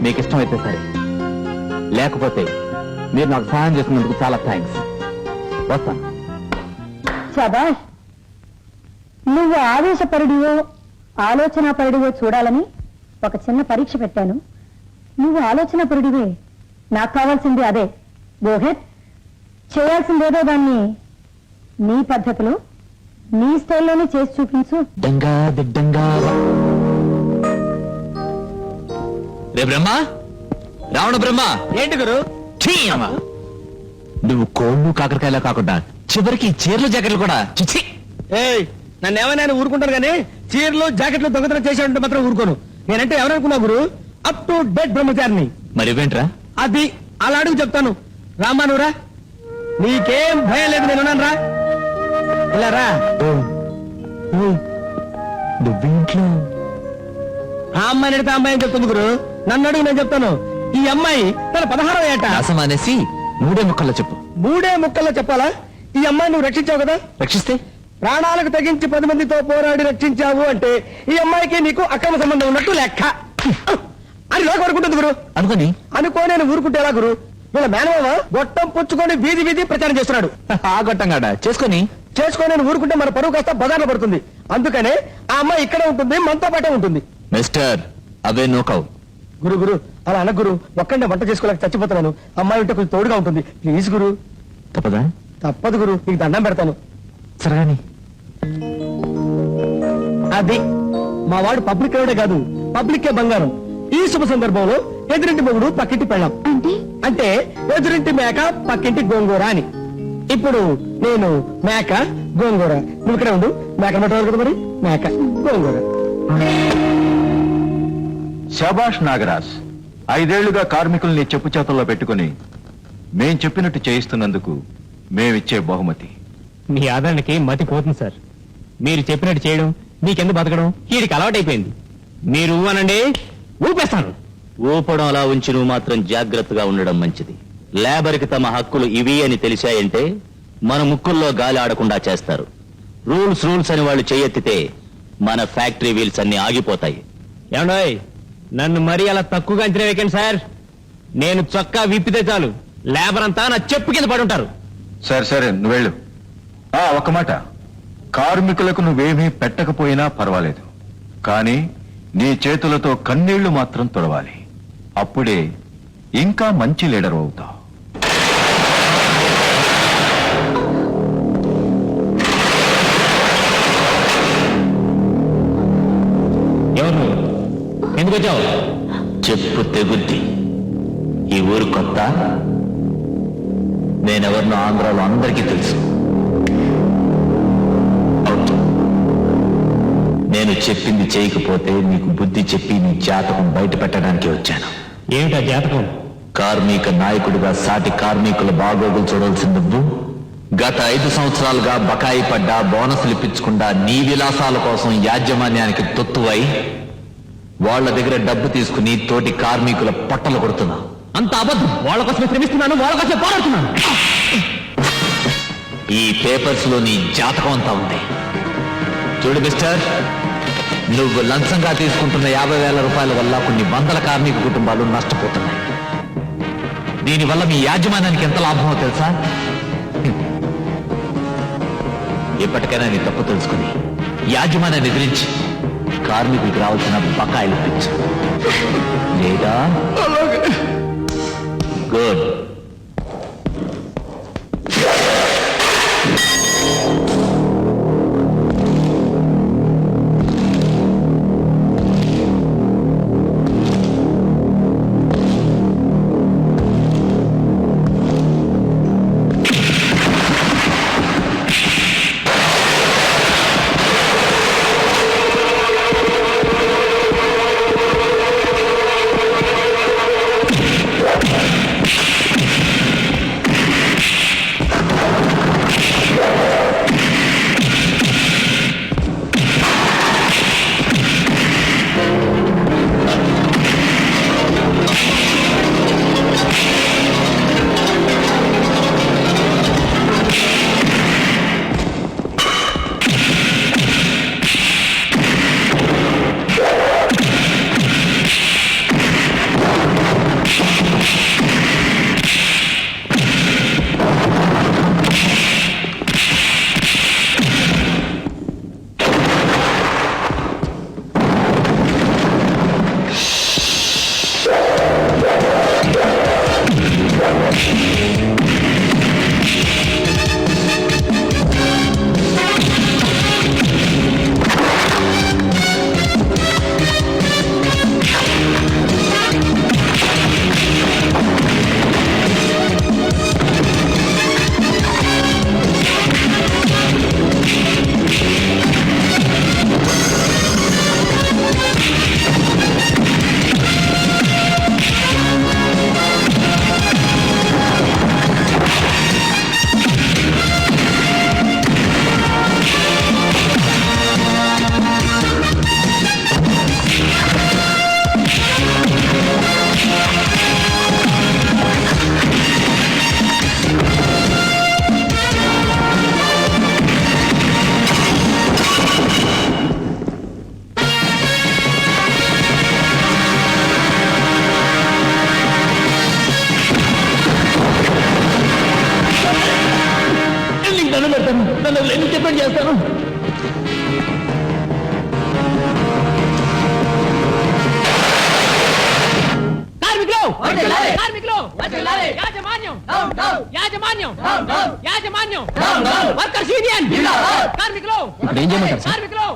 మీకు ఇష్టమైతే సరే, లేకపోతే మీరు నాకు సహాయం చేసినందుకు చాలా థ్యాంక్స్. వస్తాను. శభాష్. నువ్వు ఆవేశపరుడివో ఆలోచనాపరుడివో చూడాలని ఒక చిన్న పరీక్ష పెట్టాను. నువ్వు ఆలోచనాపరుడివే. నాకు కావాల్సింది అదే. గోహెడ్. చేయాల్సిందేదో దాన్ని నీ పద్ధతిలో నీ స్టైల్లోనే చేసి చూపించు. దంగా దిడ్డంగా. రే బ్రహ్మ, రావణ బ్రహ్మ. ఏంటి గురు? ఛీ అమ్మా. నువ్వు కోళ్ళు కాకరకాయలా కాకుండా చివరికి చీరలు జాకెట్లు కూడా. చిచ్చి. ఏయ్, నన్ను ఏమైనా ఊరుకుంటాను కానీ చీరలు జాకెట్లు దొంగతనం చేశాడంటే మాత్రం ఊరుకోను. నేనంటే ఎవరనుకున్నా గురు? అప్ టు డేట్ బ్రహ్మచారిని. మరి ఇవేంట్రా? అది అలా అడుగు చెప్తాను. రామానురా, నీకేం భయం లేదు, నేను రా. ఇలా రా. నువ్వేంట్లో? ఆ అమ్మాయిని అడిగితే ఆ అమ్మాయి అని చెప్తుంది గురు. నన్ను అడుగు, నేను చెప్తాను. ఈ అమ్మాయి తన 16వ ఏట. రాసం అనేసి 3 ముక్కల్లో చెప్పు. 3 ముక్కల్లో చెప్పాలా? ఈ అమ్మాయి నువ్వు రక్షించావు కదా. రక్షిస్తే ప్రాణాలకు తెగించి 10 మందితో పోరాడి రక్షించావు అంటే ఈ అమ్మాయికి నీకు అక్రమ సంబంధం ఉన్నట్టు లెక్క అని లోకం అనుకుంటుంది గురు. అనుకో నేను ఊరుకుంటే ఎలా గురు? వీళ్ళ మేనమామ గొట్టం పుచ్చుకొని వీధి వీధి ప్రచారం చేస్తున్నాడు. ఆ గొట్టంగాడ చేసుకొని నేను ఊరుకుంటే మన పరువు కాస్త బజార్లో పడుతుంది. అందుకనే ఆ అమ్మాయి ఇక్కడే ఉంటుంది, మనతో పాటే ఉంటుంది. మిస్టర్, అవే నోకవు. గురు గురు అలా అన్న గురు. ఒక్కడే వంట చేసుకోలేక చచ్చిపోతున్నాను. అమ్మాయి ఉంటే కొంచెం తోడుగా ఉంటుంది. ప్లీజ్ గురు. తప్పదా? తప్పదు గురు, నీకు దండం పెడతాను. సరగాని అది మా వాడు పబ్లిక్ రోడే కాదు, పబ్లిక్కే బంగారం. ఈ శుభ సందర్భంలో ఎదురింటి మొగుడు పక్కింటి పెళ్ళాం అంటే ఎదురింటి మేక పక్కింటి గోంగూర అని. ఇప్పుడు నేను మేక గోంగూర, నువ్వు ఇక్కడే ఉండు. మేక మటోరు కదా మరి, మేక గోంగూర. శభాష్ నాగరాజ్. 5 ఏళ్లుగా కార్మికుల్ని చెప్పు చేతల్లో పెట్టుకుని మేం చెప్పినట్టు చేయిస్తున్నందుకు మేమిచ్చే బహుమతి. మీ ఆదరణకి మతి పోతుంది సార్. మీరు చెప్పినట్టు చేయడం, మీకెందుకు బతకడం వీడికి అలవాటైపోయింది. మీరు అనండి, ఊపేస్తాను. ఊపడం అలా ఉంచి నువ్వు మాత్రం జాగ్రత్తగా ఉండడం మంచిది. లేబర్కి తమ హక్కులు ఇవి అని తెలిసాయంటే మన ముక్కుల్లో గాలి ఆడకుండా చేస్తారు. రూల్స్ అని వాళ్ళు చేయెత్తితే మన ఫ్యాక్టరీ వీల్స్ అన్ని ఆగిపోతాయి. ఏమండోయ్, నన్ను మరీ అలా తక్కువగా అంచనా వేయకండి సార్. నేను చొక్కా విప్పితే చాలు లేబర్ అంతా నా చెప్పు కింద పడి ఉంటారు. సరే సరే నువ్వు వెళ్ళు. ఒక్క మాట, కార్మికులకు నువ్వేమీ పెట్టకపోయినా పర్వాలేదు, కానీ నీ చేతులతో కన్నీళ్లు మాత్రం తుడవాలి. అప్పుడే ఇంకా మంచి లీడర్ అవుతావు. ఎవరు ఎందుకు వచ్చావు? చెప్పు తెగుద్ది. ఈ ఊరు కొత్త, నేనెవరినో ఆంధ్రాలో అందరికీ తెలుసు. అవును, నేను చెప్పింది చేయకపోతే నీకు బుద్ధి చెప్పి నీ జాతకం బయట పెట్టడానికి వచ్చాను. ఏమిటా జాతకం? కార్మిక నాయకుడిగా సాటి కార్మికుల బాగోగులు చూడాల్సిన నువ్వు గత 5 సంవత్సరాలుగా బకాయి పడ్డా బోనసులు ఇప్పించకుండా నీ విలాసాల కోసం యాజమాన్యానికి తొత్తువై వాళ్ల దగ్గర డబ్బు తీసుకుని తోటి కార్మికుల పొట్టలు కొడుతున్నా. అంత అబద్ధం. వాళ్ళ కోసమే శ్రమిస్తున్నాను, వాళ్ళ కోసమే పోరాడుతున్నాను. ఈ పేపర్స్ లో నీ జాతకం అంతా ఉంది. చూడు మిస్టర్, నువ్వు లంచంగా తీసుకుంటున్న 50,000 రూపాయల వల్ల కొన్ని వందల కార్మిక కుటుంబాలు నష్టపోతున్నాయి. దీనివల్ల మీ యాజమాన్యానికి ఎంత లాభమో తెలుసా? ఎప్పటికైనా నీ తప్పు తెలుసుకుని యాజమాన్యాన్ని ఎదిరించి కార్మికులకు రావాల్సిన బకాయిలు పెంచు, లేదా గుడ్. నన్ను ఎన్ని డిపెండ్ చేస్తాను. కార్మికులు యాజమాన్యం యాజమాన్యం యాజమాన్యం వర్కర్స్ యూనియన్ కార్మికులు కార్మికులు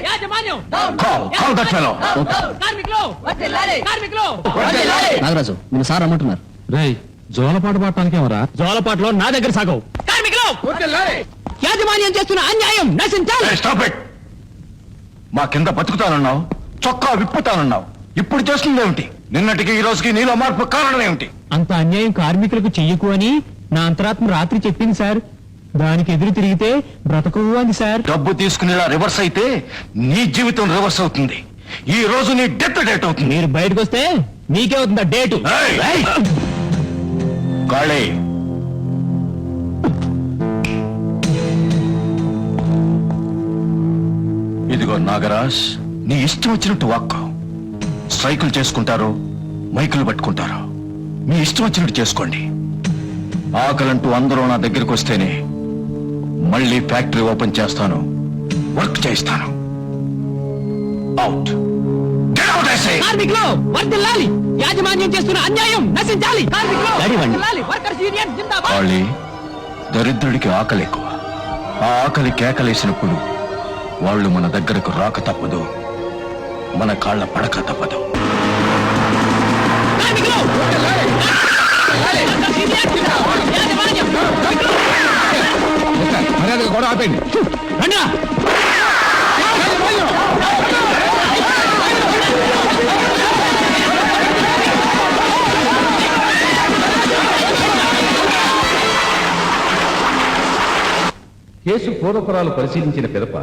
యాజమాన్యం కార్మికులు కార్మికులు. నాగరాజు మీరు సార్ అమ్మంటున్నారు. రేయ్, జోలపాట పాడటానికేమరా? జోలపాటలో నా దగ్గర సాగవు. కార్మికులు యాజమాన్యం చేస్తున్న అన్యాయం నశించాలి. Stop it. మా కింద బతుకుతానన్నావు, చొక్కా విప్పుతానన్నావు, ఇప్పుడు చేస్తుందేమిటి? నిన్నటికి ఈ రోజుకి నీలో మార్పు కారణం ఏమిటి? అంత అన్యాయం కార్మికులకు చెయ్యకు అని నా అంతరాత్మ రాత్రి చెప్పింది సార్. దానికి ఎదురు తిరిగితే బ్రతకవు అంది సార్. డబ్బు తీసుకునేలా రివర్స్ అయితే నీ జీవితం రివర్స్ అవుతుంది. ఈ రోజు నీ డెత్ డేట్ అవుతుంది. మీరు బయటకు వస్తే మీకే అవుతుందా డేటు? కాళీ, ఇదిగో నాగరాజ్, నీ ఇష్టం వచ్చినట్టు వాక్కు. స్ట్రైకులు చేసుకుంటారో మైకులు పట్టుకుంటారో మీ ఇష్టం వచ్చినట్టు చేసుకోండి. ఆకలంటూ అందరూ నా దగ్గరికి వస్తేనే మళ్ళీ ఫ్యాక్టరీ ఓపెన్ చేస్తాను, వర్క్ చేయిస్తాను. Out. Get out, I say! కార్మికులు వర్ధిల్లాలి, యాజమాన్యం చేస్తున్న అన్యాయం నశించాలి. కార్మికులు వర్ధిల్లాలి, వర్కర్స్ యూనియన్ జిందాబాద్. వాళ్ళి దరిద్రుడికి ఆకలి ఎక్కువ. ఆ ఆకలి కేకలేసినప్పుడు వాళ్ళు మన దగ్గరకు రాక తప్పదు, మన కాళ్ళ పడక తప్పదు. కార్మికులు వర్కర్స్ యూనియన్ జిందాబాద్, యాజమాన్యం మర్యాదగా కూడా ఆపేయండి. రండిరా. కేసు పూర్వపరాలు పరిశీలించిన పిదప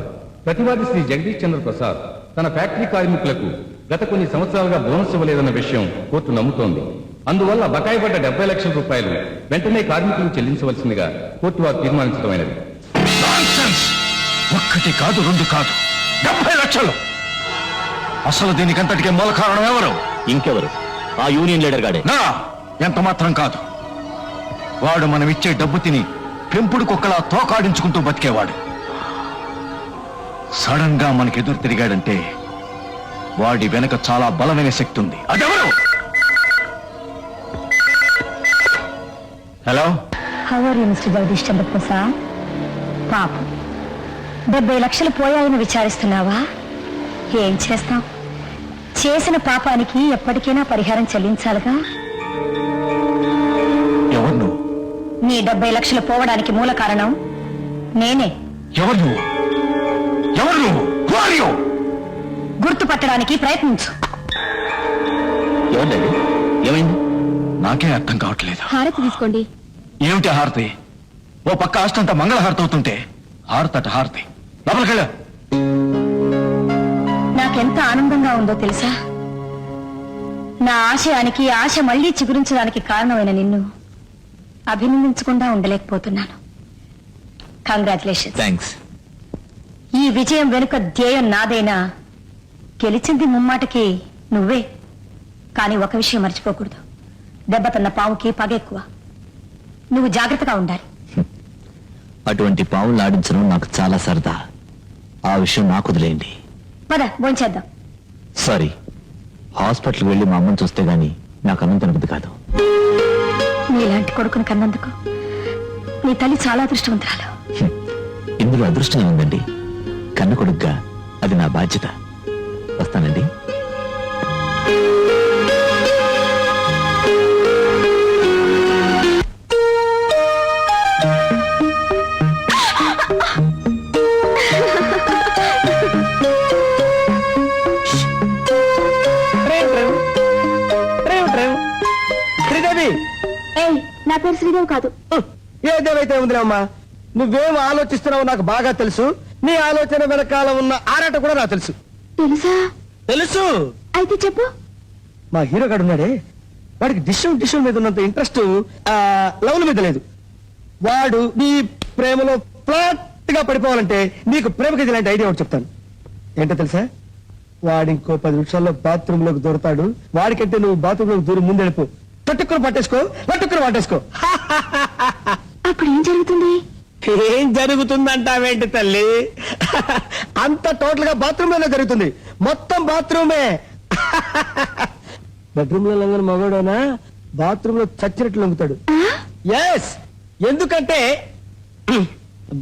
ప్రతివాది శ్రీ జగదీష్ చంద్ర ప్రసాద్ తన ఫ్యాక్టరీ కార్మికులకు గత కొన్ని సంవత్సరాలుగా బోనస్ ఇవ్వలేదన్న విషయం కోర్టు నమ్ముతోంది. అందువల్ల బకాయి పడ్డ 70 లక్షల రూపాయలు వెంటనే కార్మికులకు చెల్లించవలసిందిగా కోర్టు వారు తీర్మానించడమైనది. Nonsense! ఒక్కటి కాదు, రెండు కాదు, 70 లక్షలు. అసలు దీనికంతటికే మూల కారణం ఎవరు? ఇంకెవరు? ఆ యూనియన్ లీడర్ గాడే. నా ఎంత మాత్రం కాదు. వాడు మనం ఇచ్చే డబ్బు తిని పెంపుడు కుక్కలా తోకాడించుకుంటూ బతికేవాడు. సడన్ గా మనకెదురు తిరిగాడంటే వాడి వెనక చాలా బలమైన శక్తి ఉంది. అదెవరు? Hello, how are you mister Jagadish Chandra Prasad? పాపం 70 లక్షలు పోయాయని విచారిస్తున్నావా? ఏం చేస్తాం, చేసిన పాపానికి ఎప్పటికైనా పరిహారం చెల్లించాలిగా. ఎవరు నువ్వు? నీ 70 లక్షలు పోవడానికి మూల కారణం నేనే. ఎవరు నువ్వు? ఎవరు నువ్వు? Who are you? గుర్తుపట్టడానికి ప్రయత్నించు. ఎవరిదండి? ఏమైంది? నాకే అర్థం కావట్లేదు. హారతి తీసుకోండి. ఏమిటి హారతి? ఓ పక్క ఆస్తంతా మంగళహారతి అవుతుంటే హారతట హారతి. లోపలికెళ్ళు. నాకెంత ఆనందంగా ఉందో తెలుసా? నా ఆశయానికి ఆశ మళ్లీ చిగురించడానికి కారణమైన నిన్ను అభినందించకుండా ఉండలేకపోతున్నాను. కంగ్రాచులేషన్స్. థ్యాంక్స్. ఈ విజయం వెనుక ధ్యేయం నాదైనా గెలిచింది ముమ్మాటకి నువ్వే. కానీ ఒక విషయం మర్చిపోకూడదు, దెబ్బతన్న పావుకి పగ ఎక్కువ. నువ్వు జాగ్రత్తగా ఉండాలి. అటువంటి పావులు ఆడించడం నాకు చాలా సరదా. ఆ విషయం నాకు వదిలేయండి. పద భోంచేద్దాం. సారీ, హాస్పిటల్కి వెళ్ళి మా అమ్మని చూస్తే గానీ నాకు అన్నం తినబుద్ధి కాదు. నీలాంటి కొడుకుని కన్నందుకు నీ తల్లి చాలా అదృష్టవంతురాలు. ఇందులో అదృష్టం ఉందండి. కన్న కొడుగ్గా అది నా బాధ్యత. వస్తానండి. శ్రీదేవి, ఏయ్, నా పేరు శ్రీదేవి కాదు. ఏదేవైతే ఉందిలేమ్మా, నువ్వేం ఆలోచిస్తున్నావో నాకు బాగా తెలుసు. నీ ఆలోచన వెనకాల ఉన్న ఆరాట కూడా నాకు తెలుసు. తెలుసా? తెలుసు. అయితే చెప్పు. మా హీరో గారు ఉన్నాడే, వాడికి డిష్ మీద ఉన్నంత ఇంట్రెస్ట్ లవ్ల మీద లేదు. వాడు నీ ప్రేమలో ఫ్లాట్ గా పడిపోవాలంటే నీకు ప్రేమకి ఇలాంటి ఐడియా ఒకటి చెప్తాను. ఏంటో తెలుసా? వాడు ఇంకో 10 నిమిషాల్లో బాత్రూమ్ లోకి దూరతాడు. వాడికంటే నువ్వు బాత్రూమ్ లోకి దూరం ముందెడుపు. తట్టుకుని పట్టేసుకో, లట్టుకుని పట్టేసుకో. అప్పుడు ఏం జరుగుతుంది? ఏం జరుగుతుందంటావేంటి తల్లి? అంత టోటల్ గా బాత్రూమ్ లోనే జరుగుతుంది. మొత్తం బాత్రూమే. బెడ్రూమ్ లో లంగని మగడైనా బాత్రూమ్ లో చచ్చినట్లు లొంగుతాడు. ఎస్, ఎందుకంటే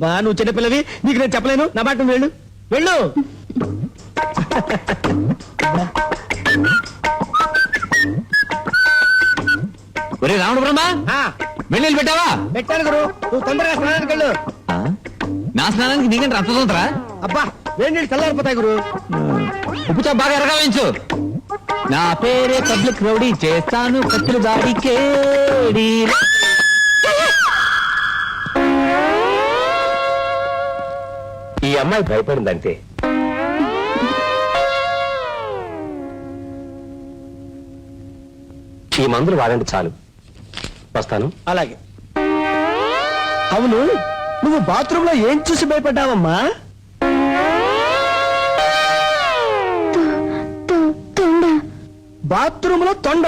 బా నువ్వు చిన్నపిల్లవి, నీకు నేను చెప్పలేను. నా మాట వెళ్ళు వెళ్ళు. ఒరే రావణ బ్రహ్మ, వెళ్ళి పెట్టావా? పెట్టాను గురు, నువ్వు తొందరగా స్నానానికి వెళ్ళు. నా స్నానానికి నీకంటే రక్తదంతరా? అబ్బా వేడి నీళ్ళు చల్లారిపోతాయి గురు. ఉప్పుతో బాగా ఎరగావించు. నా పేరే పబ్లిక్ రౌడీ, చేస్తాను కత్తులు దాడికేడి. ఈ అమ్మాయి భయపడిందంటే ఈ మందులు వాడండి చాలు. వస్తాను. అలాగే. అవును, నువ్వు బాత్రూమ్ లో ఏం చూసి భయపడ్డావమ్మా? తొండ. బాత్రూమ్ లో తొండ.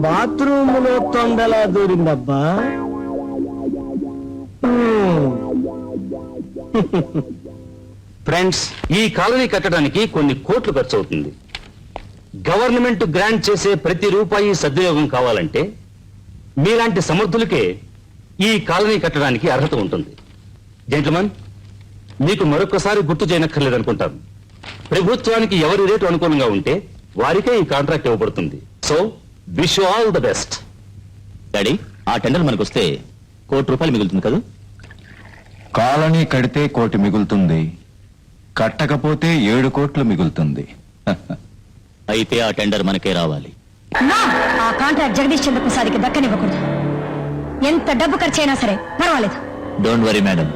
బాత్రూమ్ లో తొండలా దూరిందబ్బా. ఫ్రెండ్స్, ఈ కాలనీ కట్టడానికి కొన్ని కోట్లు ఖర్చు అవుతుంది. గవర్నమెంట్ గ్రాంట్ చేసే ప్రతి రూపాయి సద్వినియోగం కావాలంటే మీలాంటి సమర్థులకే ఈ కాలనీ కట్టడానికి అర్హత ఉంటుంది. జెంట్లమన్, మీకు మరొకసారి గుర్తు చేయనక్కర్లేదనుకుంటాను. ప్రభుత్వానికి ఎవరి రేటు అనుకూలంగా ఉంటే వారికే ఈ కాంట్రాక్ట్ ఇవ్వబడుతుంది. So wish all the best. Daddy, ఆ టెండర్ మనకు వస్తే ₹1,00,00,000 మిగులుతుంది కదా? కాలనీ కడితే 1,00,00,000 మిగులుతుంది, కట్టకపోతే 7 కోట్లు మిగులుతుంది. అయితే ఆ టెండర్ మనకే రావాలి. నా ఆ కాంట్రాక్ట్ జగదీష్ చంద్ర ప్రసాద్కి దక్కనివ్వకూడదు. ఎంత డబ్బు ఖర్చు అయినా సరే పర్వాలేదు. డోంట్ వరీ మేడం,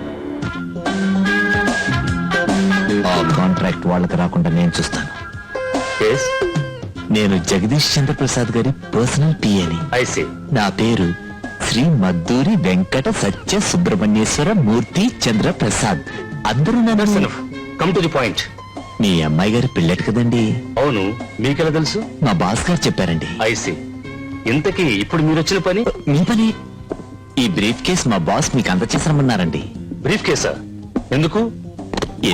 ఆ కాంట్రాక్ట్ వాళ్ళకి రాకుండా నేను చూస్తాను. నేను జగదీష్ చంద్ర ప్రసాద్ గారి పర్సనల్ పిఏని. I see. నా పేరు శ్రీ మద్దూరి వెంకట సత్య సుబ్రహ్మణ్యేశ్వర మూర్తి చంద్ర ప్రసాద్. అందరూ నన్ను కమ్ టు ది పాయింట్. మీ అమ్మాయి గారి పెళ్ళట కదండి? అవును, మీకెలా తెలుసు? మా బాస్ గారు చెప్పారండి. I see. ఇంతకీ ఇప్పుడు మీరు వచ్చిన పని? మీ పని ఈ బ్రీఫ్ కేస్ మా బాస్ మీకు అందచేసామన్నారండి. బ్రీఫ్ కేసా? ఎందుకు?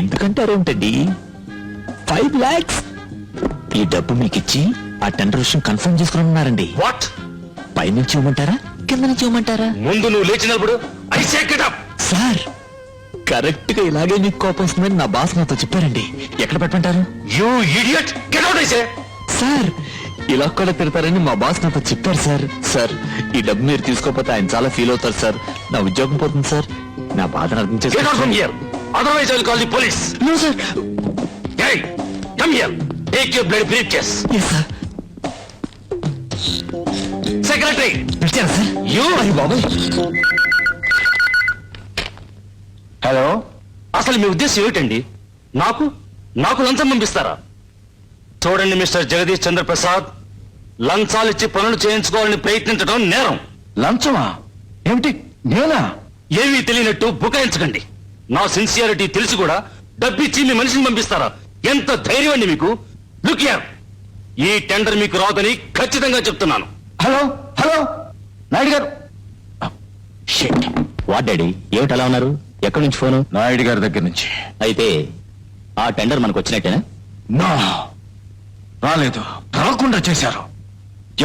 ఎందుకంటారేమిటండి? 5 lakhs. ఈ డబ్బు మీకు ఇచ్చి ఆ టెండర్ విషయం కన్ఫర్మ్ చేసుకున్నారండి. వాట్? పైనుంచి ఇవ్వమంటారా, కింద నుంచి ఇవ్వమంటారా? ముందు నువ్వు లేచినప్పుడు I say get up. Sir, correct గా ఇలాగే మీకు కోపం వస్తుందని నా బాస్ నాతో చెప్పారండి. ఎక్కడ పెట్టమంటారు? You idiot, get out I say. Sir, ఇలా కూడా తిడతారని మా బాస్ నాతో చెప్పారు సార్. సార్, ఈ డబ్బు మీరు తీసుకోకపోతే ఆయన చాలా ఫీల్ అవుతారు సార్. నా ఉద్యోగం పోతుంది సార్. నా బాధను అర్థం గెట్ అవుట్ ఫ్రమ్ చేసుకోండి. Here, otherwise I will call the police. No, sir. Hey, come here. Take your bloody briefcase. Yes, sir. Secretary, పిలిచారా సార్? you. అయ్య బాబోయ్. హలో, అసలు మీ ఉద్దేశం ఏమిటండి? నాకు లంచం పంపిస్తారా? చూడండి మిస్టర్ జగదీష్ చంద్ర ప్రసాద్, లంచాలిచ్చి పనులు చేయించుకోవాలని ప్రయత్నించడం నేరం. లంచమా? ఏమిటి, నేనా? ఏమీ తెలియనట్టు బుకాయించకండి. నా సిన్సియారిటీ తెలిసి కూడా డబ్బిచ్చి మీ మనిషిని పంపిస్తారా? ఎంత ధైర్యం అండి మీకు? లుక్ హియర్, ఈ టెండర్ మీకు రాదని ఖచ్చితంగా చెప్తున్నాను. హలో హలో, నాయుడు గారు. వాట్ డాడీ, ఏమిటి అలా ఉన్నారు? ఎక్కడి నుంచి ఫోను? నాయుడు గారి దగ్గర నుంచి. అయితే ఆ టెండర్ మనకు వచ్చినట్టేనా? నా రాలేదు, రాకుండా చేశారు.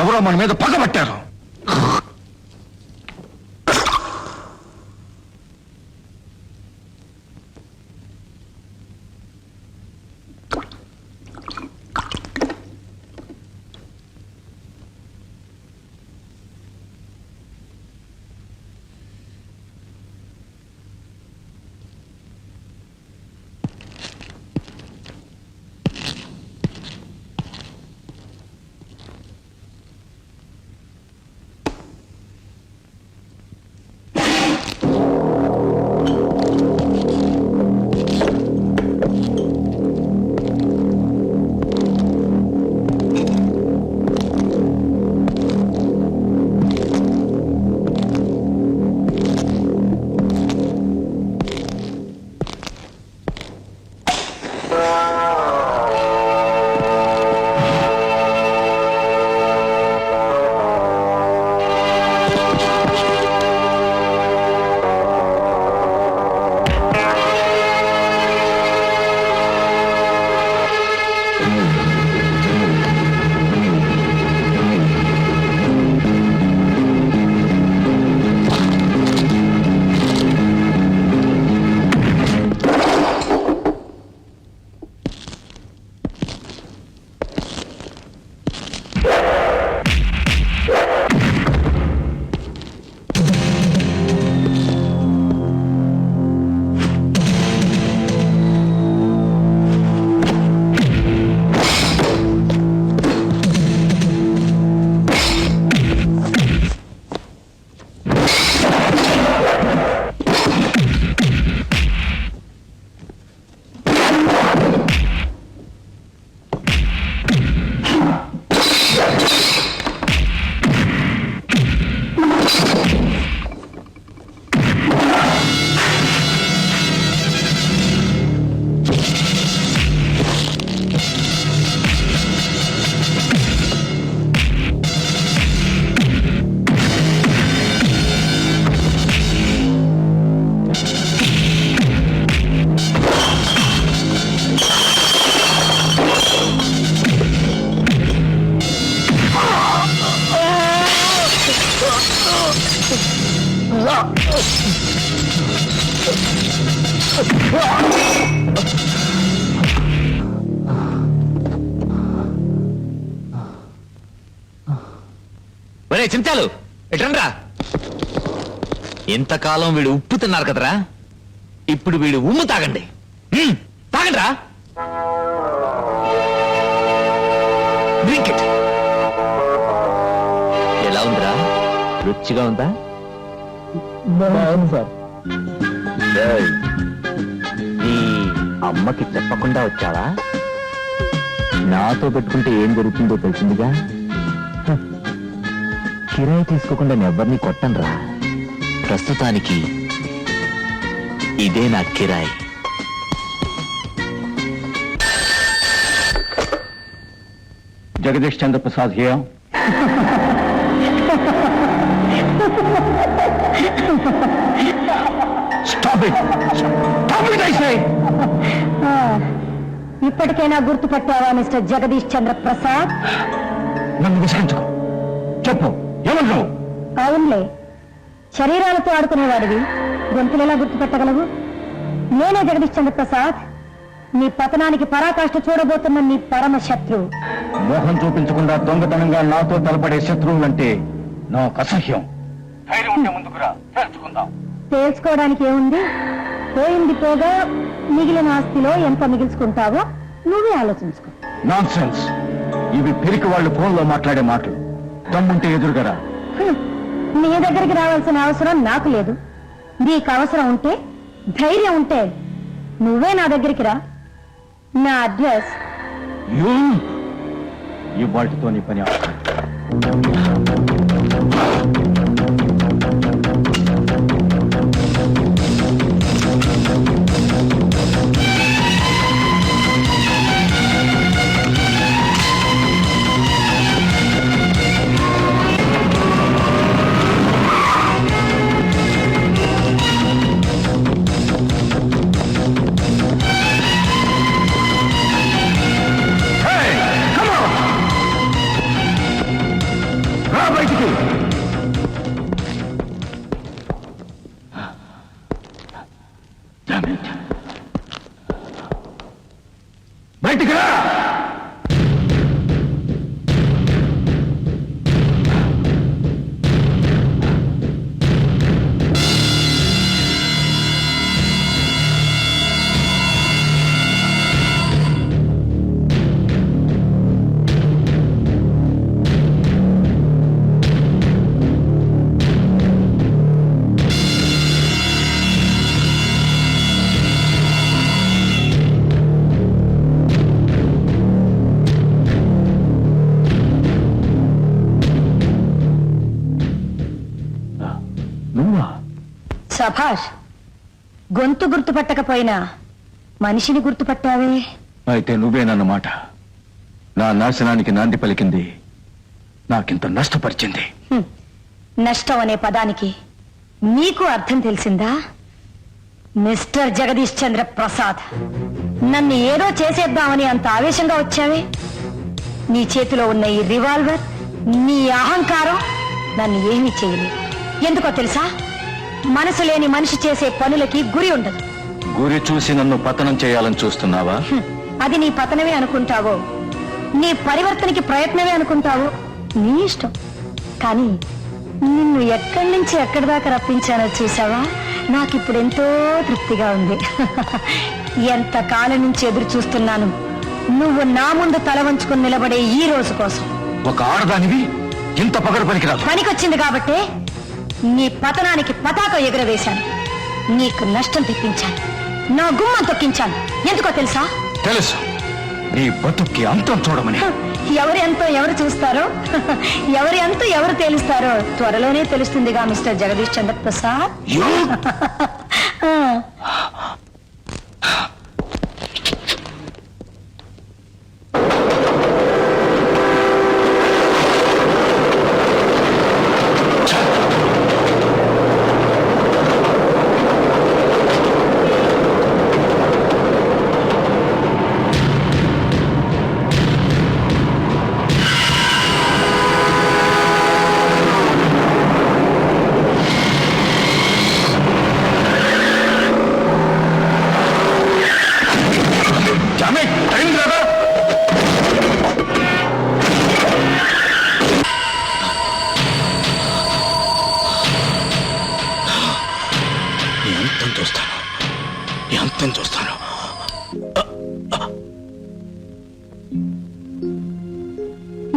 ఎవరో మన మీద పగబట్టారు. ఒరే చింతాలు ఎట్రండ్రా. ఇంతకాలం వీడు ఉప్పు తిన్నారు కదరా, ఇప్పుడు వీడు ఉమ్ము తాగండి. తాగండిరా. Drink it. ఎలా ఉందిరా? రుచిగా ఉందా? ఏయ్, నీ అమ్మకి చెప్పకుండా వచ్చావా? నాతో పెట్టుకుంటే ఏం జరుగుతుందో తెలిసిందిగా. కిరాయి తీసుకోకుండా నెవ్వరిని కొట్టనురా. ప్రస్తుతానికి ఇదే నా కిరాయి. Jagadish Chandra Prasad here. Stop it! Stop it, I say! ఇప్పటికైనా గుర్తుపట్టావా మిస్టర్ జగదీష్ చంద్ర ప్రసాద్? నన్ను విసిగించుకో. చెప్పు, ఏమన్నావు? అవునులే, శరీరాలతో ఆడుకునేవాడివి గొంతులు ఎలా గుర్తుపెట్టగలవు? నేనే జగదీష్ చంద్ర ప్రసాద్, నీ పతనానికి పరాకాష్ఠ చూడబోతున్న నీ పరమ శత్రువు. మోహం చూపించకుండా దొంగతనంగా నాతో తలపడే శత్రువులంటే నాకు అసహ్యం. ధైర్యం ఉంటే ముందుకురా, తెలుసుకుందాం. తేల్చుకోవడానికి ఏముంది? పోయింది పోగా మిగిలిన ఆస్తిలో ఎంత మిగిల్చుకుంటావో నువ్వే ఆలోచించుకో. Non sense. ఇవి పిరికి వాళ్ళు ఫోన్లో మాట్లాడే మాటలు. దమ్ముంటే ఎదురుగరా. నీ దగ్గరికి రావాల్సిన అవసరం నాకు లేదు. నీకు అవసరం ఉంటే, ధైర్యం ఉంటే నువ్వే నా దగ్గరికి రా. నా అడ్రస్ ఇవాటితో నీ పని ఆపు. బయటికి రా. సభాష్, గొంతు గుర్తుపట్టకపోయినా మనిషిని గుర్తుపట్టావే. అయితే నువ్వేనన్నమాట. నా నాశనానికి నాంది పలికింది, నాకింత నష్టపరిచింది. నష్టం అనే పదానికి నీకు అర్థం తెలిసిందా? మిస్టర్ జగదీష్ చంద్ర ప్రసాద్, నన్ను ఏదో చేసేద్దామని అంత ఆవేశంగా వచ్చావే. నీ చేతిలో ఉన్న ఈ రివాల్వర్, నీ అహంకారం నన్ను ఏమీ చేయలేదు. ఎందుకో తెలుసా? మనసు లేని మనిషి చేసే పనులకి గురి ఉండదు. గురి చూసి నన్ను పతనం చేయాలని చూస్తున్నావా? అది నీ పతనమే అనుకుంటావో, నీ పరివర్తనకి ప్రయత్నమే అనుకుంటావో నీ ఇష్టం. కానీ నిన్ను ఎక్కడి నుంచి ఎక్కడి దాకా రప్పించానో చూసావా? నాకిప్పుడు ఎంతో తృప్తిగా ఉంది. ఎంతకాలం నుంచి ఎదురు చూస్తున్నాను నువ్వు నా ముందు తల వంచుకుని నిలబడే ఈ రోజు కోసం. ఒక ఆడదానివి ఇంత పగడు పనికిరాదు. పనికొచ్చింది కాబట్టే నీ పతనానికి పతాకం ఎగురవేశాను. నీకు నష్టం తెప్పించాను, నా గుమ్మం తొక్కించాను. ఎందుకో తెలుసా? తెలుసు, నీ బతుక్కి అంతం చూడమని. ఎవరి అంతం ఎవరు చూస్తారో, ఎవరి అంతం ఎవరు తేలుస్తారో త్వరలోనే తెలుస్తుందిగా మిస్టర్ జగదీష్ చంద్ర ప్రసాద్.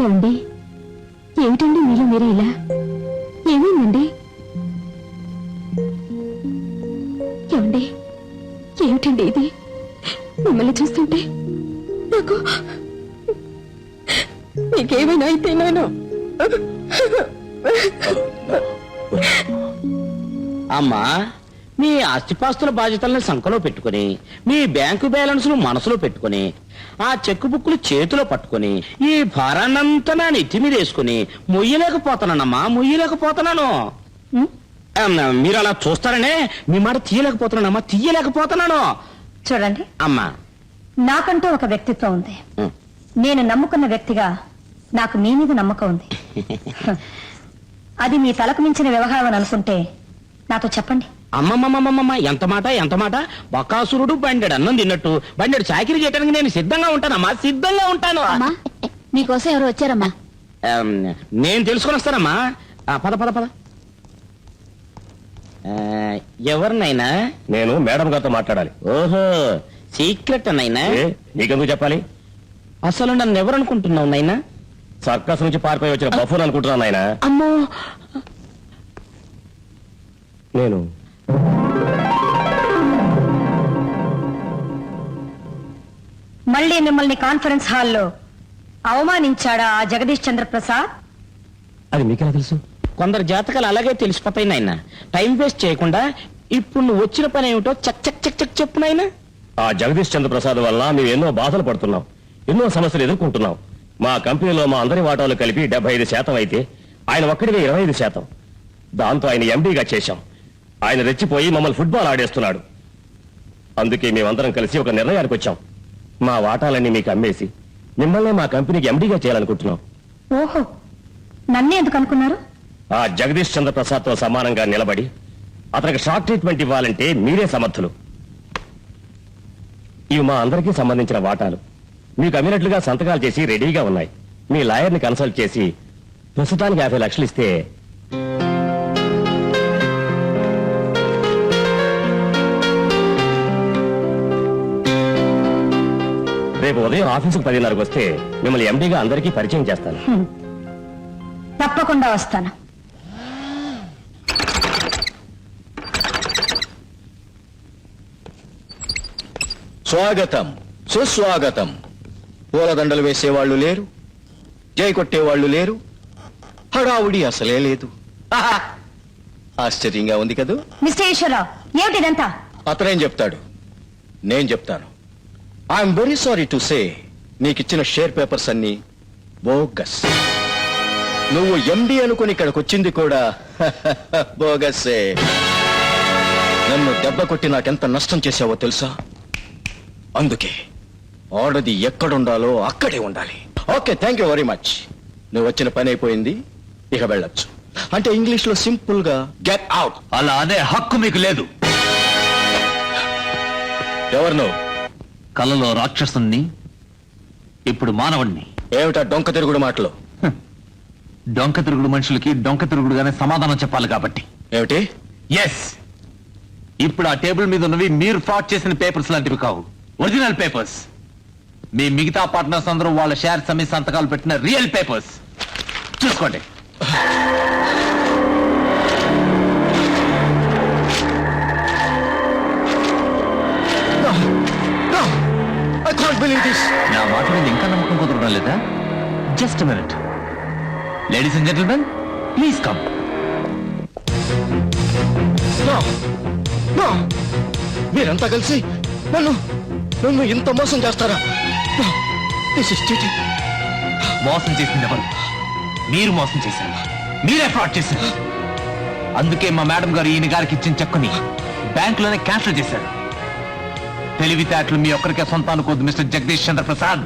ఏమండి ఏమిటండి మీలో మీరే ఇలా ఏమైందండి ఏమండి ఏమిటండి ఇది మిమ్మల్ని చూస్తుంటే నాకు నీకేమైనా అయితే నేను అమ్మా మీ ఆస్తిపాస్తుల బాధ్యతల్ని సంఖలో పెట్టుకుని మీ బ్యాంకు బ్యాలెన్స్ ను మనసులో పెట్టుకుని ఆ చెక్ బుక్లు చేతిలో పట్టుకుని ఈ భారాన్నంతా నా నెత్తి మీద వేసుకుని మొయ్యలేకపోతున్నానమ్మా మొయ్యలేకపోతున్నాను మీరు అలా చూస్తారనే మీ మాట తీయలేకపోతున్నానమ్మా తీయలేకపోతున్నాను చూడండి అమ్మా నాకంటూ ఒక వ్యక్తిత్వం ఉంది. నేను నమ్ముకున్న వ్యక్తిగా నాకు మీ మీద నమ్మకం ఉంది. అది మీ తలకు మించిన వ్యవహారం అని అనుకుంటే నాతో చెప్పండి. అమ్మమ్మమ్మమ్మమ్మ ఎంత మాట బకాసురుడు బండెడు అన్నం తిన్నట్టు బండెడు చాకిరీ చేయడానికి నేను సిద్ధంగా ఉంటానమ్మా సిద్ధంగా ఉంటాను. అమ్మా మీకోసం ఎవరు వచ్చారమ్మా? నేను తెలుసుకొని వస్తానమ్మా. పద పద పద. ఎవరినైనా? నేను మేడం గారితో మాట్లాడాలి. ఓహో సీక్రెట్ నైనా? నీకెందుకు చెప్పాలి? అసలు నన్ను ఎవరనుకుంటున్నావు నైనా? సర్కస్ నుంచి పారిపోయి వచ్చిన బఫూన్ అనుకుంటున్నాను నాయన. అమ్మో నేను మళ్ళీ మిమ్మల్ని కాన్ఫరెన్స్ హాల్లో అవమానించాడా ఆ జగదీష్ చంద్ర ప్రసాద్? అది మీకెలా తెలుసు? కొందరు జాతకాలు అలాగే తెలిసిపోతాయి నాయన. టైం వేస్ట్ చేయకుండా ఇప్పుడు నువ్వు వచ్చిన పని ఏమిటో చక్ చక్ చక్ చక్ చెప్పు నాయన. ఆ జగదీష్ చంద్ర ప్రసాద్ వల్ల మేము ఎన్నో బాధలు పడుతున్నాం, ఎన్నో సమస్యలు ఎదుర్కొంటున్నాం. మా కంపెనీలో మా అందరి వాటాలు కలిపి 75% అయితే ఆయన ఒక్కడిగా 25%. దాంతో ఆయన ఎండీగా చేశాం. ఆయన రెచ్చిపోయి మమ్మల్ని ఫుట్బాల్ ఆడేస్తున్నాడు. అందుకే మేమందరం కలిసి ఒక నిర్ణయానికి వచ్చాం. మా వాటాలన్నీ మీకు అమ్మేసి మిమ్మల్ని మా కంపెనీకి ఎండీగా చేయాలనుకుంటున్నాం. ఓహో నన్నే ఎందుకు అనుకున్నారు? ఆ జగదీష్ చంద్ర ప్రసాద్ తో సమానంగా నిలబడి అతనికి షాక్ ట్రీట్మెంట్ ఇవ్వాలంటే మీరే సమర్థులు. ఇవి మా అందరికీ సంబంధించిన వాటాలు. మీకు అమ్మినట్లుగా సంతకాలు చేసి రెడీగా ఉన్నాయి. మీ లాయర్ని కన్సల్ట్ చేసి ప్రస్తుతానికి 50 లక్షలు ఇస్తే రేపు ఉదయం ఆఫీసుకు 10:30కు వస్తే మిమ్మల్ని ఎండీగా అందరికీ పరిచయం చేస్తాను. తప్పకుండా వస్తాను. స్వాగతం సుస్వాగతం. పూలదండలు వేసేవాళ్లు లేరు, జై కొట్టేవాళ్లు లేరు, హడావుడి అసలే లేదు. ఆహా! ఆశ్చర్యంగా ఉంది కదూ. మిస్టర్ ఈశ్వరరావు ఏమిటిదంతా? అతనేం చెప్తాడు, నేను చెప్తాను. I'm very sorry to say నీకిచ్చిన షేర్ పేపర్స్ అన్ని బోగస్. నువ్వు ఎండి అనుకుని ఇక్కడికి వచ్చింది కూడా బోగస్సే. నన్ను దెబ్బ కొట్టి నాకెంత నష్టం చేశావో తెలుసా? అందుకే ఆడది ఎక్కడుండాలో అక్కడే ఉండాలి. Okay, thank you very much. నువ్వు వచ్చిన పని అయిపోయింది, ఇక వెళ్ళొచ్చు. అంటే ఇంగ్లీష్ లో సింపుల్ గా గెట్ అవుట్. అలా అనే హక్కు మీకు లేదు. ఎవరు నువ్వు? కలలో రాక్షసుని, ఇప్పుడు మానవుణ్ణి. ఏమిటా డొంక తిరుగుడు మాటలు? డొంక తిరుగుడు మనుషులకి డొంక తిరుగుడుగానే సమాధానం చెప్పాలి కాబట్టి. ఏమిటి? ఎస్, ఇప్పుడు ఆ టేబుల్ మీద ఉన్నవి మీరు ఫ్రాడ్ చేసిన పేపర్స్ లాంటివి కావు, ఒరిజినల్ పేపర్స్. మీ మిగతా పార్ట్నర్స్ అందరూ వాళ్ళ షేర్స్ అమ్మి సంతకాలు పెట్టిన రియల్ పేపర్స్. చూసుకోండి. I can't believe this. నా మాట మీద ఇంకా నమ్మకం కుదరడం లేదా? Just minute. Ladies and gentlemen, please come. No. No. మీరంతా కలిసి నన్ను ఇంత మోసం చేస్తారా? No. This is cheating. మోసం చేసింది ఎవరు? మీరు మోసం చేశారు, మీరే ఫ్రాడ్ చేశారు. అందుకే మా మేడం గారు ఈయన గారికి ఇచ్చిన చెక్కుని బ్యాంకులోనే క్యాన్సిల్ చేశారు. తెలివితేటలు మీ ఒక్కరికే సొంత అనుకోద్దు మిస్టర్ జగదీష్ చంద్ర ప్రసాద్.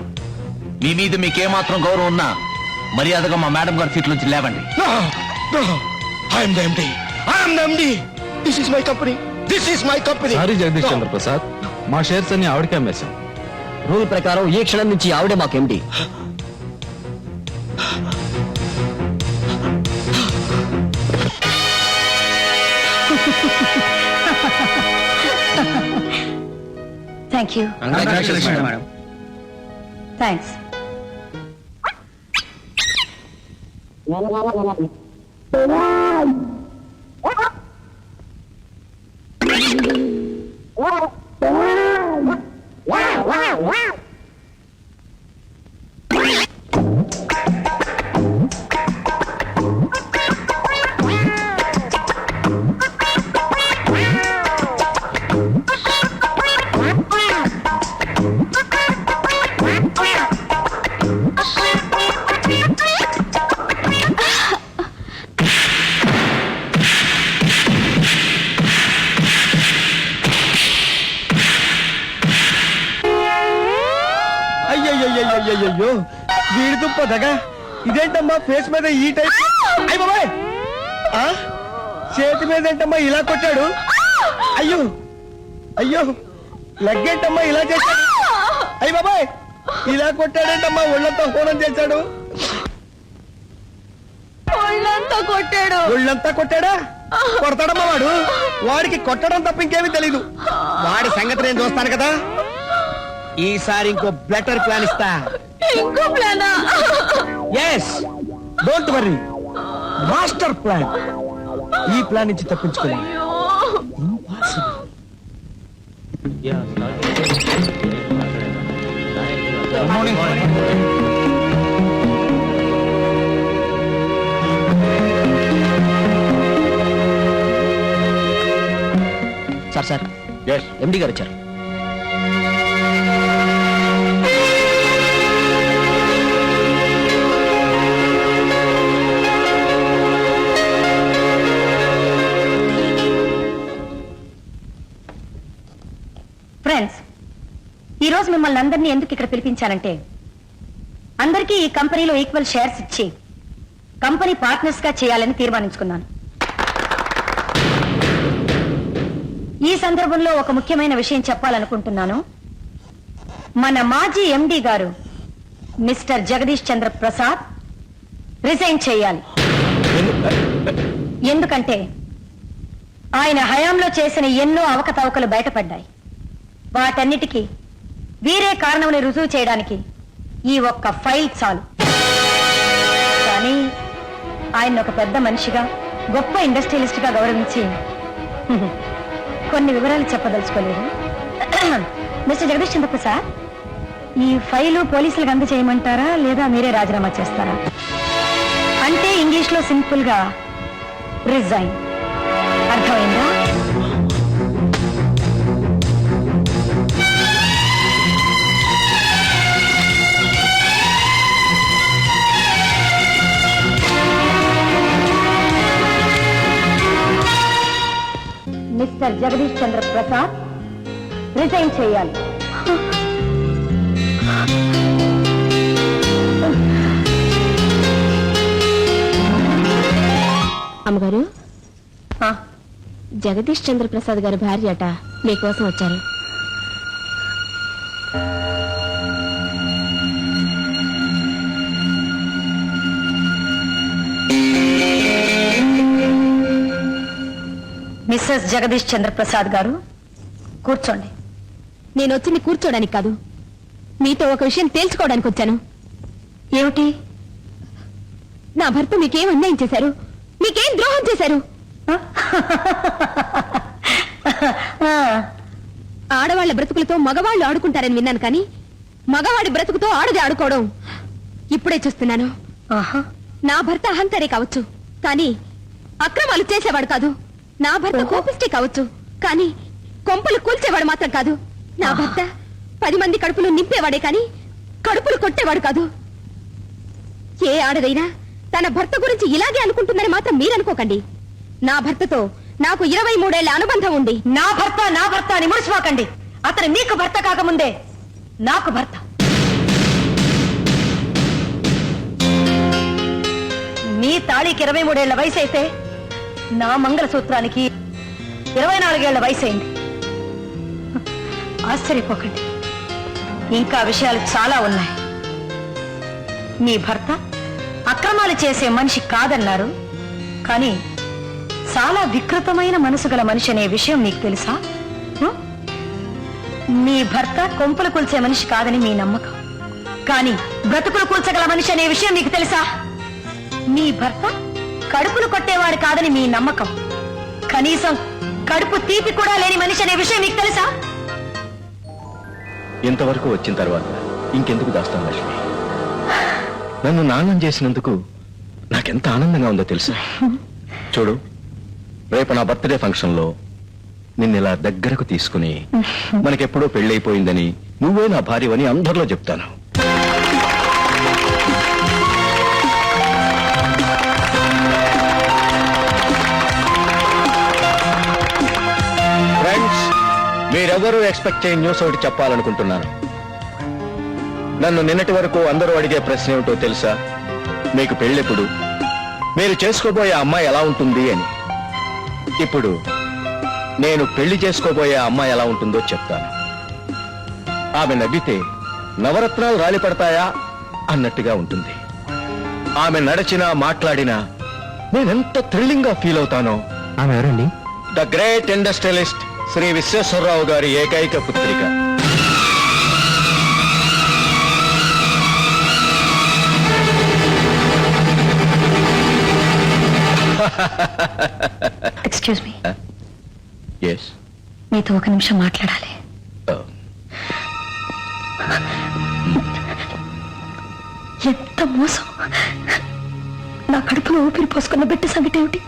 మీ మీద మీకేమాత్రం గౌరవం ఉన్నా మర్యాదగా మా మేడం గారి సీట్ నుంచి లేవండి. No. No. I am the MD. I am the MD. This is my company. This is my company. Sorry Jagadish Chandra Prasad, మా షేర్స్ అన్ని ఆవిడకే అమ్మేశాం. రూల్ ప్రకారం ఈ క్షణం నుంచి ఆవిడే మాకు ఎండి. Thank you. థ్యాంక్స్. అయ్యో వీడి దుప్ప దగా ఇదేంటమ్మా ఫేస్ మీద ఈ టైప్ అయ్య బాబాయ్ చేతి మీద ఏంటమ్మా ఇలా కొట్టాడు అయ్యో అయ్యో లెగ్ ఏంటమ్మా ఇలా చేశాడు అయ్య బాబాయ్ ఇలా కొట్టాడేంటమ్మా ఒళ్ళంతా హోనం చేశాడు ఒళ్ళంతా కొట్టాడా కొడతాడమ్మా వాడికి కొట్టడం తప్ప ఇంకేమీ తెలీదు వాడి సంగతి నేను చూస్తాను కదా ఈసారి ఇంకో బెటర్ ప్లాన్ ఇస్తా ఇంకో ప్లానా yes don't worry master plan ఈ ప్లాన్ నుంచి తప్పించుకోవాలి సార్ ఎండి గారు వచ్చారు. ఫ్రెండ్స్, ఈ రోజు మిమ్మల్ని అందరినీ ఎందుకు ఇక్కడ పిలిపించానంటే అందరికీ ఈ కంపెనీలో ఈక్వల్ షేర్స్ ఇచ్చి కంపెనీ పార్ట్నర్స్ గా చేయాలని తీర్మానించుకున్నాను. ఈ సందర్భంలో ఒక ముఖ్యమైన విషయం చెప్పాలనుకుంటున్నాను. మన మాజీ ఎండి గారు మిస్టర్ జగదీష్ చంద్ర ప్రసాద్ రిజైన్ చేయాలి. ఎందుకంటే ఆయన హయాంలో చేసిన ఎన్నో అవకతవకలు బయటపడ్డాయి. వాటన్నిటికీ వీరే కారణమని రుజువు చేయడానికి ఈ ఒక్క ఫైల్ చాలు. కానీ ఆయన ఒక పెద్ద మనిషిగా, గొప్ప ఇండస్ట్రియలిస్ట్ గా గౌరవించి కొన్ని వివరాలు చెప్పదలుచుకోలేదు. మిస్టర్ జగదీష్ చంద్ర ప్రసాద్, ఈ ఫైలు పోలీసులకు అందజేయమంటారా లేదా మీరే రాజీనామా చేస్తారా? అంటే ఇంగ్లీష్ లో సింపుల్ గా రిజైన్. అర్థమైందా? మిస్టర్ జగదీష్ చంద్ర ప్రసాద్ రిజైన్ చేయాలి. అమ్మగారు, జగదీష్ చంద్ర ప్రసాద్ గారి భార్య అట మీకోసం వచ్చారు. మిస్సెస్ జగదీష్ చంద్ర ప్రసాద్ గారు, కూర్చోండి. నేను వచ్చింది కూర్చోడానికి కాదు, మీతో ఒక విషయం తేల్చుకోవడానికి వచ్చాను. ఏమిటి? నా భర్త మీకేం అన్యాయం చేశారు? మీకేం ద్రోహం చేశారు? ఆడవాళ్ల బ్రతుకులతో మగవాళ్ళు ఆడుకుంటారని విన్నాను, కానీ మగవాడి బ్రతుకుతో ఆడది ఆడుకోవడం ఇప్పుడే చూస్తున్నాను. నా భర్త అహంకారే కావచ్చు, కానీ అక్రమాలు చేసేవాడు కాదు. నా భర్త కోపిష్టే కావచ్చు, కానీ కొంపలు కూల్చేవాడు మాత్రం కాదు. నా భర్త 10 మంది కడుపులు నింపేవాడే, కానీ కడుపులు కొట్టేవాడు కాదు. ఏ ఆడదైనా తన భర్త గురించి ఇలాగే అనుకుంటుందని మాత్రం మీరనుకోకండి. నా భర్తతో నాకు 23 ఏళ్ల అనుబంధం ఉంది. నా భర్త అని ముడిచిపోకండి. అతను మీకు భర్త కాకముందే నాకు భర్త. మీ తాళికి 23 ఏళ్ల వయసు అయితే నా మంగళసూత్రానికి 24 ఏళ్ల వయసు అయింది. ఆశ్చర్యపోకండి, ఇంకా విషయాలు చాలా ఉన్నాయి. మీ భర్త అక్రమాలు చేసే మనిషి కాదన్నారు, కానీ చాలా వికృతమైన మనసు గల మనిషి అనే విషయం మీకు తెలుసా? మీ భర్త కొంపలు కూల్చే మనిషి కాదని మీ నమ్మకం, కానీ బ్రతుకులు కూల్చగల మనిషి అనే విషయం మీకు తెలుసా? మీ భర్త కడుపులు కొట్టేవాడు కాదని మీ నమ్మకం. కనీసం కడుపు తీపి కూడా లేని మనిషి అనే విషయం మీకు తెలుసా? ఇంతవరకు వచ్చిన తర్వాత ఇంకెందుకు దాస్తాను లక్ష్మి? నన్ను నాన్నం చేసినందుకు నాకెంత ఆనందంగా ఉందో తెలుసా? చూడు, రేపు నా బర్త్డే ఫంక్షన్ లో నిన్నిలా దగ్గరకు తీసుకుని మనకెప్పుడో పెళ్ళైపోయిందని, నువ్వే నా భార్యవని అందరిలో చెప్తాను. ఫ్రెండ్స్, మీరెవరూ ఎక్స్పెక్ట్ చేయని న్యూస్ ఒకటి చెప్పాలనుకుంటున్నాను. నన్ను నిన్నటి వరకు అందరూ అడిగే ప్రశ్న ఏమిటో తెలుసా? మీకు పెళ్ళెప్పుడు, మీరు చేసుకోబోయే అమ్మాయి ఎలా ఉంటుంది అని. ఇప్పుడు నేను పెళ్లి చేసుకోబోయే అమ్మాయి ఎలా ఉంటుందో చెప్తాను. ఆమె నవ్వితే నవరత్నాలు రాలి పడతాయా అన్నట్టుగా ఉంటుంది. ఆమె నడచినా మాట్లాడినా నేనెంత థ్రిల్లింగ్ గా ఫీల్ అవుతానో. ఆమె ఎవరండి? The great industrialist Shri Visweswararao గారి ఏకైక పుత్రిక. ఎక్స్క్యూజ్ మీ, ఎస్, మీతో ఒక నిమిషం మాట్లాడాలి. ఎంత మోసం! నా కడుపులో ఊపిరి పోసుకున్న బిడ్డ సంగతి ఏమిటి?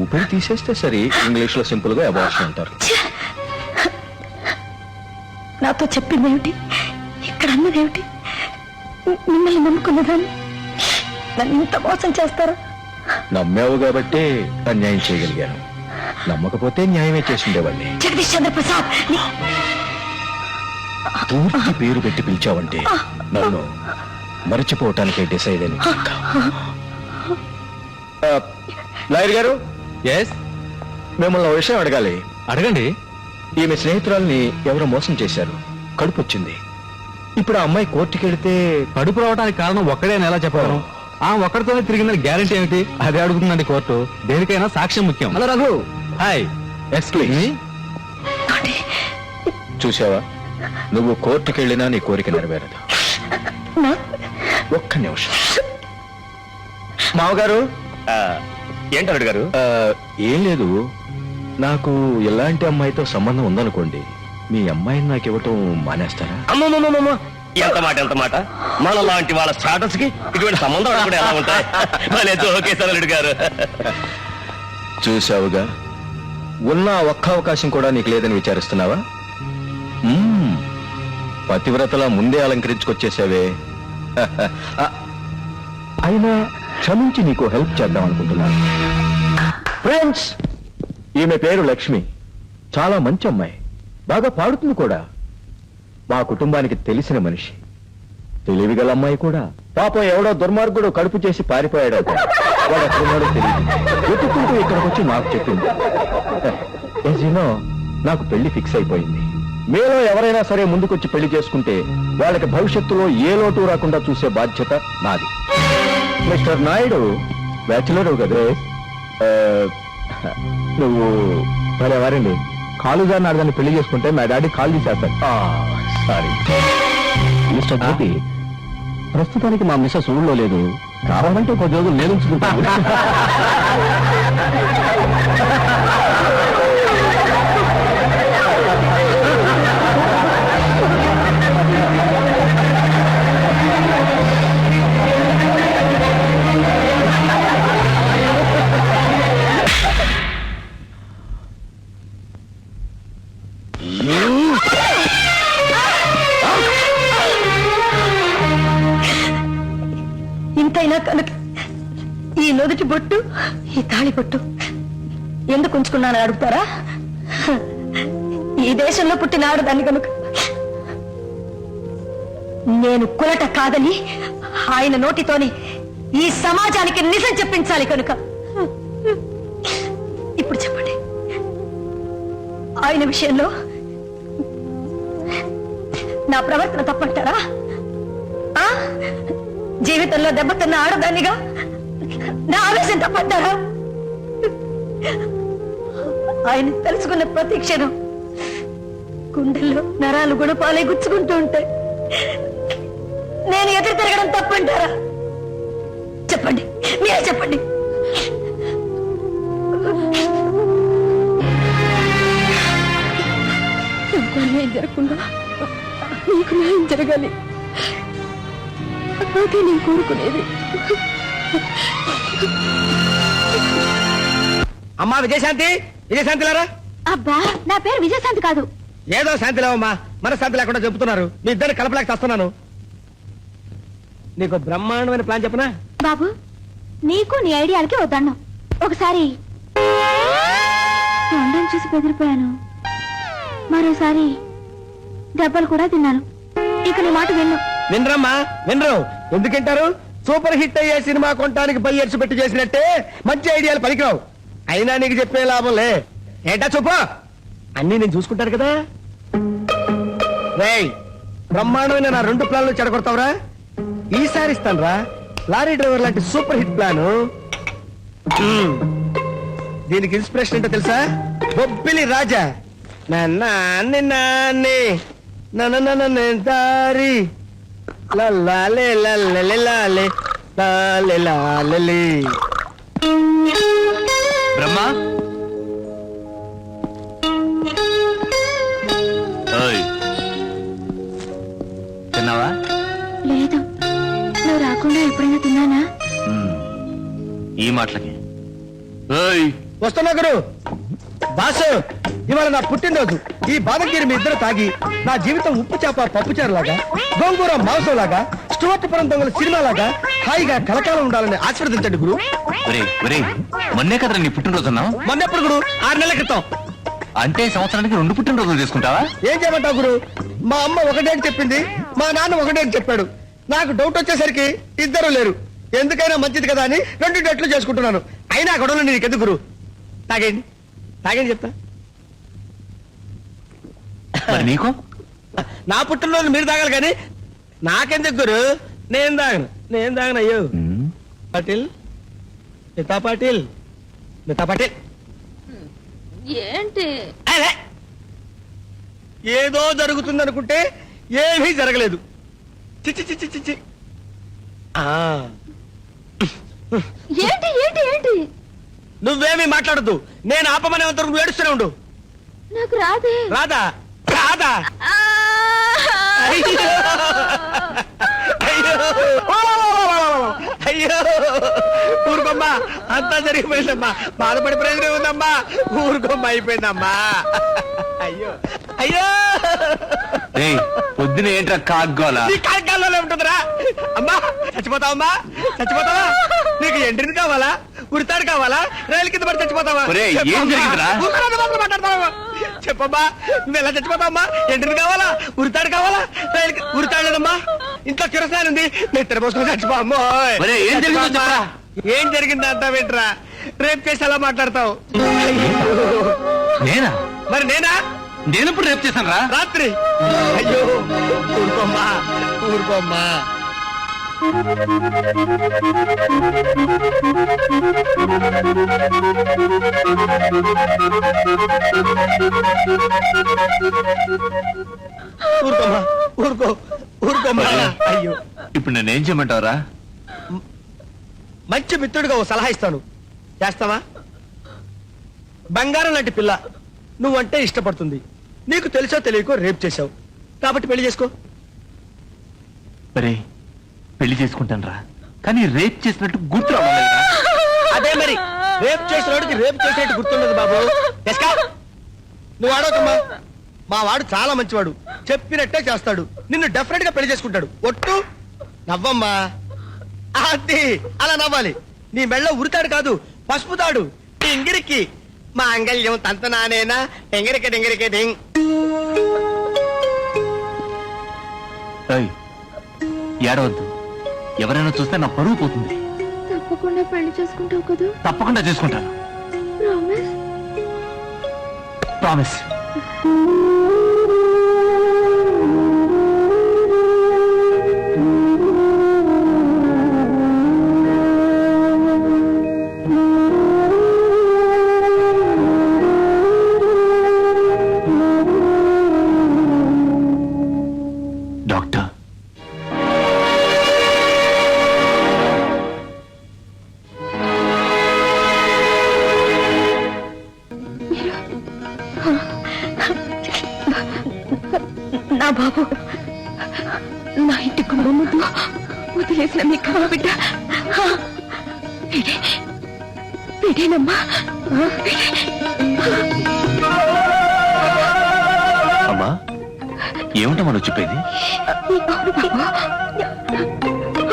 ఊపిరి తీసేస్తే సరే, ఇంగ్లీష్ లో సింపుల్ గా అబార్షన్ అంటారు. నాతో చెప్పింది ఏమిటి? ఇక్కడ అన్నదేమిటి? మిమ్మల్ని నమ్ముకున్నదాన్ని నన్ను ఇంత మోసం చేస్తారా? నమ్మావు కాబట్టి అన్యాయం చేయగలిగాను. నమ్మకపోతే న్యాయమే చేసుండేవాడిని. జగదీష్ చంద్ర ప్రసాద్, పూర్తి పేరు పెట్టి పిలిచావంటే నన్ను మరచిపోవటానికే డిసైడ్ అని. లాయర్ గారు, ఎస్, మిమ్మల్ని ఒక విషయం అడగాలి. అడగండి. ఈమె స్నేహితురాల్ని ఎవరో మోసం చేశారు, కడుపు వచ్చింది. ఇప్పుడు ఆ అమ్మాయి కోర్టుకి వెళితే కడుపు రావడానికి కారణం ఒక్కడే అని ఎలా చెప్పగలను? ఆ ఒక్కడితోనే తిరిగిందని గ్యారెంటీ ఏమిటి? అదే అడుగుతుందండి కోర్టు. దేనికైనా సాక్ష్యం ముఖ్యం. హలో రఘు. హాయ్. ఎక్స్క్యూజ్. చూసావా, నువ్వు కోర్టుకి వెళ్ళినా నీ కోరిక నెరవేరదు. ఒక్క నిమిషం. మావగారు, ఏంటన్నాడు గారు? ఏం లేదు, నాకు ఎలాంటి అమ్మాయితో సంబంధం ఉందనుకోండి, మీ అమ్మాయిని నాకు ఇవ్వటం మానేస్తారా? అమ్మమ్మమ్మమ్మ, ఎంత మాట. మన లాంటి వాళ్ళ స్టాటస్ కి ఇటువంటి సంబంధాలు కూడా ఎలా ఉంటాయి? ఓకే గారు. చూసావుగా, ఉన్న ఒక్క అవకాశం కూడా నీకు లేదని విచారిస్తున్నావా? పతివ్రతలా ముందే అలంకరించుకొచ్చేసావే. అయినా క్షమించి నీకు హెల్ప్ చేద్దాం అనుకుంటున్నాను. ఫ్రెండ్స్, ఈమె పేరు లక్ష్మి. చాలా మంచి అమ్మాయి, బాగా పాడుతుంది కూడా. మా కుటుంబానికి తెలిసిన మనిషి, తెలివిగల అమ్మాయి కూడా. పాపం ఎవడో దుర్మార్గుడు కడుపు చేసి పారిపోయాడట. వాడు ఎక్కడున్నాడో తెలియదు. వెతుక్కుంటూ ఇక్కడికి వచ్చి నాకు చెప్పింది. నాకు పెళ్లి ఫిక్స్ అయిపోయింది. మీలో ఎవరైనా సరే ముందుకొచ్చి పెళ్లి చేసుకుంటే వాళ్ళకి భవిష్యత్తులో ఏ లోటు రాకుండా చూసే బాధ్యత నాది. మిస్టర్ నాయుడు బ్యాచులర్ కదా? నువ్వు మరెవరండి? కాలుగా నాడు పెళ్లి చేసుకుంటే మా డాడీ కాల్ తీసేస్తాడు. సారీ మిస్టర్ గోపి, ప్రస్తుతానికి మా మిస్సెస్ ఊళ్ళో లేదు. కావాలంటే కొద్ది రోజులు నేను ఉంచుకుంటాను. ఇంతైనా కనుక ఈ నుదుటి బొట్టు, ఈ తాళి బొట్టు ఎందుకు ఉంచుకున్నానని అడుగుతారా? ఈ దేశంలో పుట్టిన ఆడదాన్ని కనుక, నేను కులట కాదని ఆయన నోటితోనే ఈ సమాజానికి నిజం చెప్పించాలి కనుక. ఇప్పుడు చెప్పండి, ఆయన విషయంలో నా ప్రవర్తన తప్పంటారా? జీవితంలో దెబ్బతిన్న ఆడదానిగా నా ఆవేశం తప్పంటారా? ఆయన తెలుసుకున్న ప్రతి క్షణం గుండెల్లో నరాలు గుణపాలే గుచ్చుకుంటూ ఉంటే నేను ఎదురు తిరగడం తప్పంటారా? చెప్పండి. మీరే చెప్పండి. నాకు అన్యాయం జరగకుండా నీకు న్యాయం జరగాలి, అదే నేను కోరుకునేది. అమ్మా విజయశాంతి, విజయశాంతిలారా. అబ్బా, నా పేరు విజయశాంతి కాదు. ఏదో శాంతి లేవమ్మా, మనశ్శాంతి లేకుండా చెబుతున్నారు. మీ ఇద్దరిని కలపలేక వస్తున్నాను. నీకు బ్రహ్మాండమైన ప్లాన్ చెప్పనా? బాబు, నీకు నీ ఐడియాలకి వద్దన్నా. ఒకసారి తొండని చూసి బెదిరిపోయాను, మరోసారి దెబ్బలు కూడా తిన్నాను. ఇక నీ మాట విన్ను. వినరమ్మా, వినరు. ఎందుకంటారు? సూపర్ హిట్ అయ్యే సినిమా కొనడానికి బయ్యర్స్ పెట్టి చేసినట్టే మంచి ఐడియాలు పనికిరావు. అయినా నీకు చెప్పే లాభంలే. ఏంటా చూపు, అన్నీ నేను చూసుకుంటాను కదా. రేయ్, బ్రహ్మాండమైన నా 2 ప్లాన్లు చెడగొడతావురా? ఈసారి ఇస్తానురా లారీ డ్రైవర్ లాంటి సూపర్ హిట్ ప్లాను. దీనికి ఇన్స్పిరేషన్ ఏంటో తెలుసా? బొబ్బిలి రాజా నాన్ని నాన్ని నన్ను దారి లల్లాలే లల్లె లాలే లాలే లాలే. బ్రహ్మ, ఓయ్, తిన్నావా? లేదు, నువ్వు రాకుండా ఎప్పుడైనా తిన్నానా? ఈ మాటలకి ఓయ్, వస్తున్నా గురు. బాసు, ఇవాళ నా పుట్టినరోజు. ఈ బాదగిరి మీ ఇద్దరు తాగి నా జీవితం ఉప్పు చేప పప్పుచారు లాగా, గోంగూర మాంసం లాగా, స్టువర్ట్పురం దొంగల సినిమా లాగా హాయిగా కలకాలం ఉండాలని ఆశీర్వదించండి గురు. మొన్నే కదరా నీ పుట్టినరోజు అన్నావు? మొన్నెప్పుడు గురు? 6 నెలల క్రితం. అంటే సంవత్సరానికి 2 పుట్టినరోజులు చేసుకుంటావా? ఏం చేయమంటావు గురు? మా అమ్మ ఒకటే అని చెప్పింది, మా నాన్న ఒకటే అని చెప్పాడు. నాకు డౌట్ వచ్చేసరికి ఇద్దరు లేరు. ఎందుకైనా మంచిది కదా అని 2 డేట్లు చేసుకుంటున్నాను. అయినా గొడవలు నీకెందుకు గురు? తాగండి, తాగండి చెప్తా. మరి నీకు? నా పుట్టినరోజు మీరు తాగాలి కానీ నాకెందుకు గురు? నేను తాగను అయ్యో. పాటిల్, మితా పాటిల్, మితా పాటిల్. ఏంటి? అదే, ఏదో జరుగుతుంది అనుకుంటే ఏమీ జరగలేదు. చిచ్చి చిచ్చి చిచ్చి. ఏంటి ఏంటి ఏంటి? నువ్వేమీ మాట్లాడద్దు. నేను ఆపమనే అంతకు నువ్వు ఏడుస్తూనే ఉండు. నాకు రాదే. రాదా? రాదా? అయ్యో అయ్యో అయ్యో, ఊరుకోమ్మా, అంతా జరిగిపోయిందమ్మా. బాధపడి ప్రయోజనం ఉందమ్మా. ఊరుకోమ్మా, అయిపోయిందమ్మా. అయ్యో అయ్యో, పొద్దున ఏంట్రా కాగ్గోలా? నీ కాగ్గాల్లో ఉంటుందిరా. అమ్మా, చచ్చిపోతావమ్మా, చచ్చిపోతావా? నీకు ఎండ్రిని కావాలా, ఉరితాడు కావాలా, రైలు కింద పడి చచ్చిపోతావా? ఏం జరిగిందిరా? మాట్లాడతావా? చెప్పమ్మా, నువ్వు ఎలా చచ్చిపోతావమ్మా? ఎండ్రిని కావాలా, ఉరితాడు కావాలా, రైలు ఉరితాడమ్మా? ఇంట్లో కిరసాని ఉంది, నిద్ర పోసుకొని చచ్చిపోమ్మా. ఏం జరిగిందో చెప్పరా? ఏం జరిగిందా అంటావేంట్రా? రేపు చేసి ఎలా మాట్లాడతావు? నేనా? మరి నేనా? నేను ఇప్పుడు రేపు చేశాను రా, రాత్రి. అయ్యో, ఊరుకోమ్మా, ఊరుకోమ్మా. ఊరుకోమ్మా, ఊరుకో, ఊరుకోమ్మా. అయ్యో, ఇప్పుడు నేనేం చేయమంటావురా? మంచి మిత్రుడిగా ఓ సలహా ఇస్తాను, చేస్తావా? బంగారం లాంటి పిల్ల, నువ్వంటే ఇష్టపడుతుంది. నీకు తెలుసో తెలియకో రేప్ చేశావు, కాబట్టి పెళ్లి చేసుకో. పెళ్లి చేసుకుంటాను రా, కానీ రేప్ చేసినట్టు గుర్తు రావాలిరా. అదే మరి, రేప్ చేసిన వాడికి రేప్ చేసినట్టు గుర్తుండదు బాబు. తెస్కా, నువ్వు ఆడోకమ్మా. మా వాడు చాలా మంచివాడు, చెప్పినట్టే చేస్తాడు. నిన్ను డెఫినెట్ గా పెళ్లి చేసుకుంటాడు. ఒట్టు నవ్వమ్మా. అది అలా నవ్వాలి. నీ మెళ్ళ ఉరితాడు కాదు, పసుపు తాడు. ఇంగిరికి మాంగళ్యం తంతనానేనా డెంగరికే డెంగరికే డెంగ్. ఏడవద్దు, ఎవరైనా చూస్తే నా పరువు పోతుంది. తప్పకుండా పెళ్లి చేసుకుంటావు కదా? తప్పకుండా చేసుకుంటాను, ప్రామిస్? ప్రామిస్. డాక్టర్, బాబు నా ఇంటి కుటుంబం ముందు వదిలేసిన మీ కమ్మ బిడ్డ వీడేనమ్మా. అమ్మా ఏమిటమ్మా నువ్వు చెప్పేది?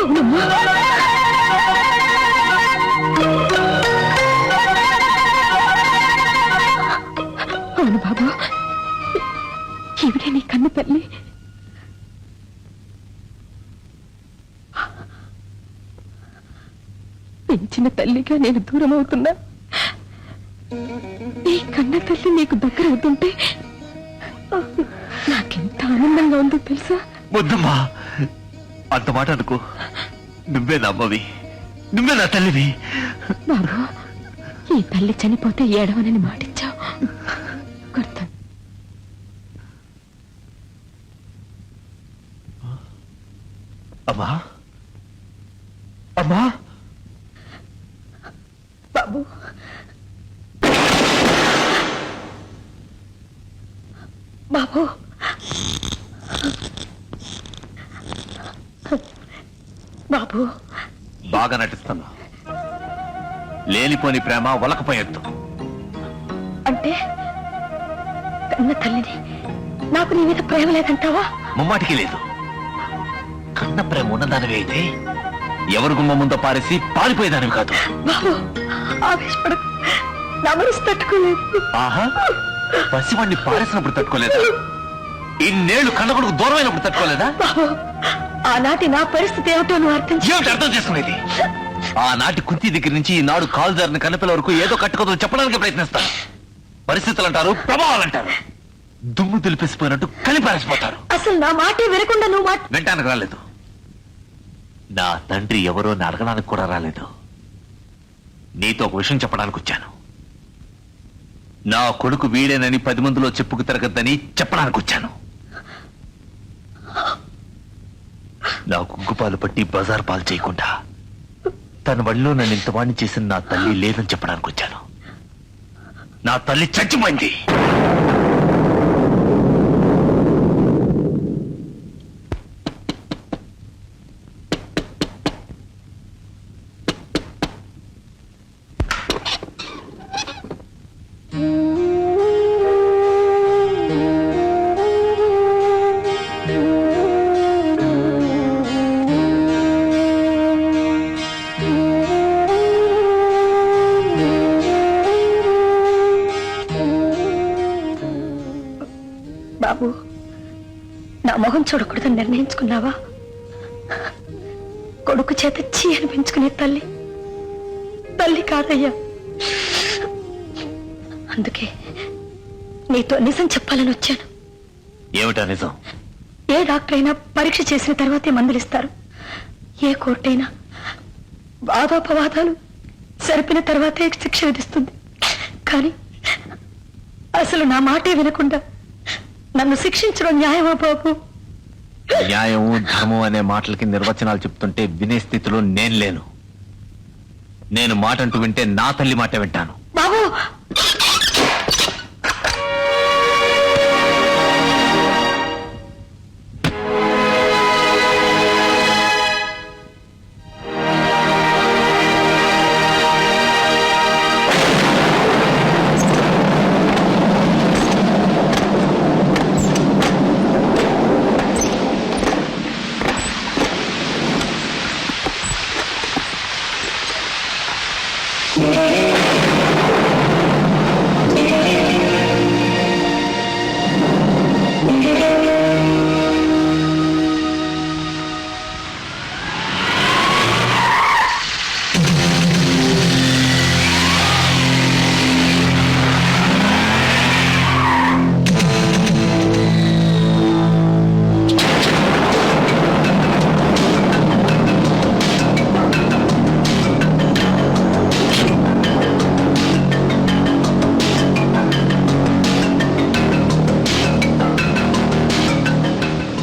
అవునమ్మా. అవును బాబు, ఈవిడే నీ కన్ను తల్లి. పెంచిన తల్లిగా నేను దూరం అవుతున్నా, నీ కన్న తల్లి నీకు దగ్గర అవుతుంటే నాకెంత ఆనందంగా ఉందో తెలుసా? వద్దమ్మా అంత మాట అనుకో. నువ్వే నా అమ్మవి, నువ్వే నా తల్లివి. బాబు, ఈ తల్లి చనిపోతే ఏడవనని మాటిచ్చావు, గుర్తు. అమ్మా అమ్మా బాబు, బాబు, బాబు. బాగా నటిస్తున్నా. లేనిపోని ప్రేమ వలకపోయొద్దు. అంటే కన్న తల్లిని నాకు నీ మీద ప్రేమ లేదంటావా? ముమ్మాటికి లేదు. కన్న ప్రేమ ఉన్నదానివి అయితే ఎవరు గుమ్మ ముందో పారేసి పారిపోయేదానివి కాదు. బాబు, ఆవేశపడకు, నా మనసు తట్టుకోలేదు. ఆహా, పసివాణ్ణి పారేసినప్పుడు తట్టుకోలేదా? ఇన్నేళ్లు కన్నకొడుకు దూరమైనప్పుడు తట్టుకోలేదా? బాబు, ఆనాటి నా పరిస్థితి ఏమిటో నువ్వు ఏమిటి అర్థం చేసుకునేది? ఆనాటి కుంతి దగ్గర నుంచి ఈనాడు కాలు జారిన కన్నపిల్ల వరకు ఏదో కట్టుకోదని చెప్పడానికి ప్రయత్నిస్తారు. పరిస్థితులు అంటారు, ప్రభావాలు అంటారు. దుమ్ము దులిపేసిపోయినట్టు కలిపారేసిపోతారు. అసలు నా మాటే వినకుండా నువ్వు మాట వెంటానికి రాలేదు. నా తండ్రి ఎవరో అని అడగడానికి కూడా రాలేదు. నీతో ఒక విషయం చెప్పడానికి వచ్చాను. నా కొడుకు వీడేనని 10 మందిలో చెప్పుకు తిరగద్దని చెప్పడానికి వచ్చాను. నా కుగ్గుపాలు పట్టి బజార్ పాలు చేయకుండా తన వడిలో నన్ను ఇంతవాణ్ణి చేసిన నా తల్లి లేదని చెప్పడానికి వచ్చాను. నా తల్లి చచ్చిపోయింది. బాబు, నా మొహం చూడకూడదని నిర్ణయించుకున్నావా? కొడుకు చేత చీ అనిపించుకునే తల్లి తల్లి కాదయ్యా. అందుకే నీతో నిజం చెప్పాలని వచ్చాను. ఏమిటా నిజం? ఏ డాక్టర్ అయినా పరీక్ష చేసిన తర్వాతే మందులిస్తారు. ఏ కోర్టు అయినా వాదోపవాదాలు సరిపిన తర్వాతే శిక్ష విధిస్తుంది. కానీ అసలు నా మాటే వినకుండా నన్ను శిక్షించడం న్యాయమా బాబు? న్యాయం ధర్మం అనే మాటలకి నిర్వచనాలు చెప్తుంటే వినే స్థితిలో నేను లేను. నేను మాట అంటూ వింటే నా తల్లి మాట వింటాను. బాబు,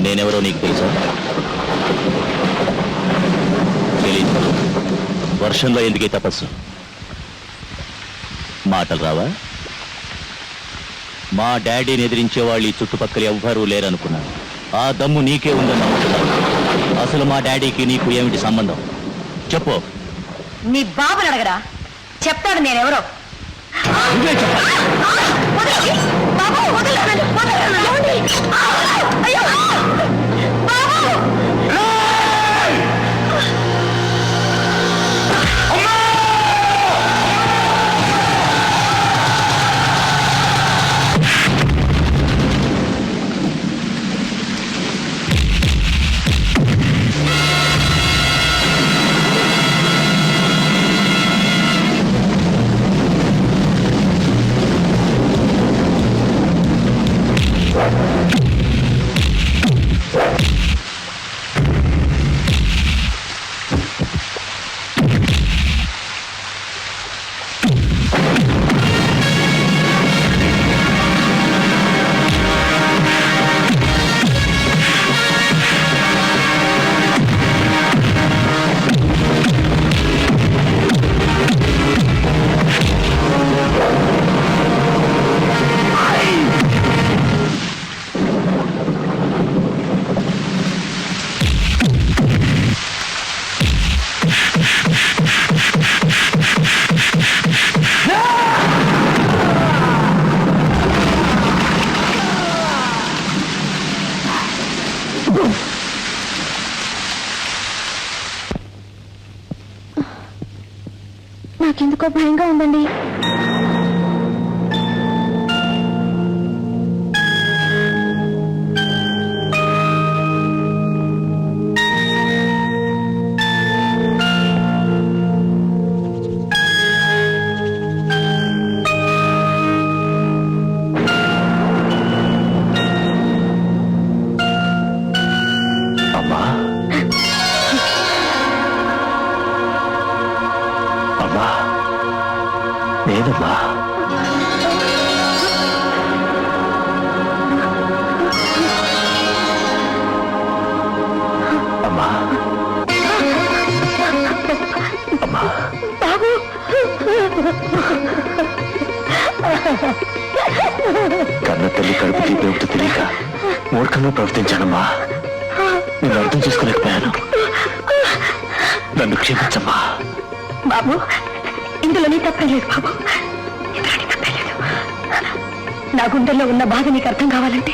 నేనెవరో నీకు తెలుసా? తెలీదు. వర్షంలో ఎందుకే తపస్సు? మాటలు రావా? మా డాడీని ఎదిరించే వాళ్ళు ఈ చుట్టుపక్కల ఎవ్వరూ లేరనుకున్నాను. ఆ దమ్ము నీకే ఉందని నమ్ముతున్నాను. అసలు మా డాడీకి నీకు ఏమిటి సంబంధం చెప్పు. నీ బాబుని అడగరా, చెప్తాడు నేనెవరో. నువ్వే చెప్పాలి. వదలండి. బాబు, వదలండి. వదలండి. అయ్యో! బాబు! నాకెందుకో భయంగా ఉందండి. అమ్మా అమ్మా లేదమ్మా. అమ్మా అమ్మా కన్న తల్లి కడుపు తీపి తెలియక మూర్ఖంగా ప్రవర్తించానమ్మా. నేను అర్థం చేసుకోలేకపోయాను. నన్ను క్షమించమ్మా. బాబు, ఇందులో నీ తప్పే లేదు బాబు, ఇందులో నీ తప్పే లేదు. నా గుండెల్లో ఉన్న బాధ నీకు అర్థం కావాలంటే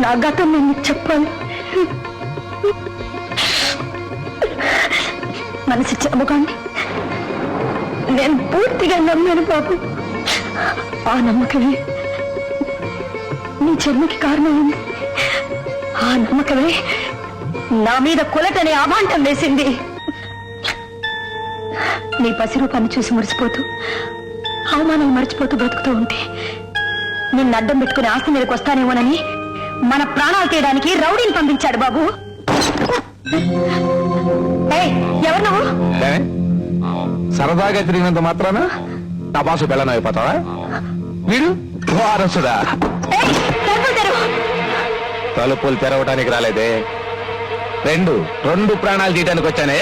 నా గతం నేను నీకు చెప్పాలి. మనసిచ్చిన ముఖాన్ని నేను పూర్తిగా నమ్మాను బాబు. ఆ నమ్మకమే నీ జన్మకి కారణమైంది. ఆ నమ్మకమే నా మీద కొలటనే అభాండం వేసింది. నీ పసిరూపాన్ని చూసి మురిసిపోతూ అవమానాలు మర్చిపోతూ బ్రతుకుతూ ఉంటే నిన్ను అడ్డం పెట్టుకుని ఆస్తి మీదకి వస్తానేమోనని మన ప్రాణాలు తీయడానికి రౌడీని పంపించాడు బాబు. ఎవరు నువ్వు? సరదాగా తిరిగినంత మాత్రాన టపాసు బెల్లం అయిపోతావా? వీడు వారసుడా? తలుపులు తెరవటానికి రాలేదే, రెండు ప్రాణాలు తీయడానికి వచ్చానే.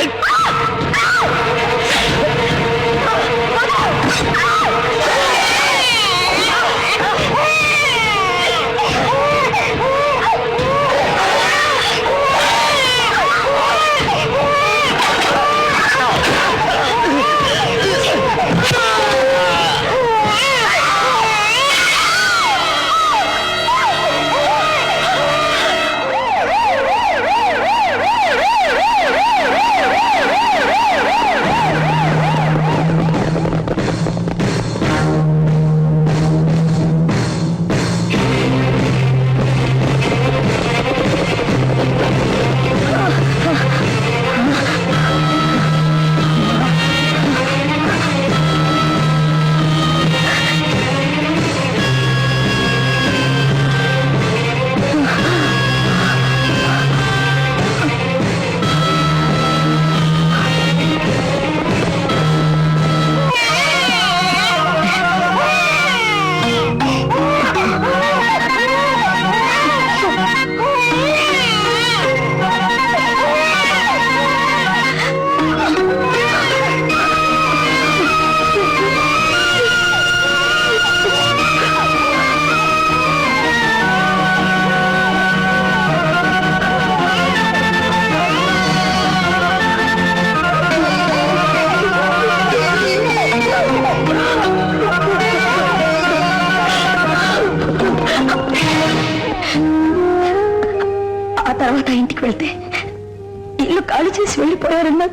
ఇల్లు ఖాళీ చేసి వెళ్ళిపోయారన్నా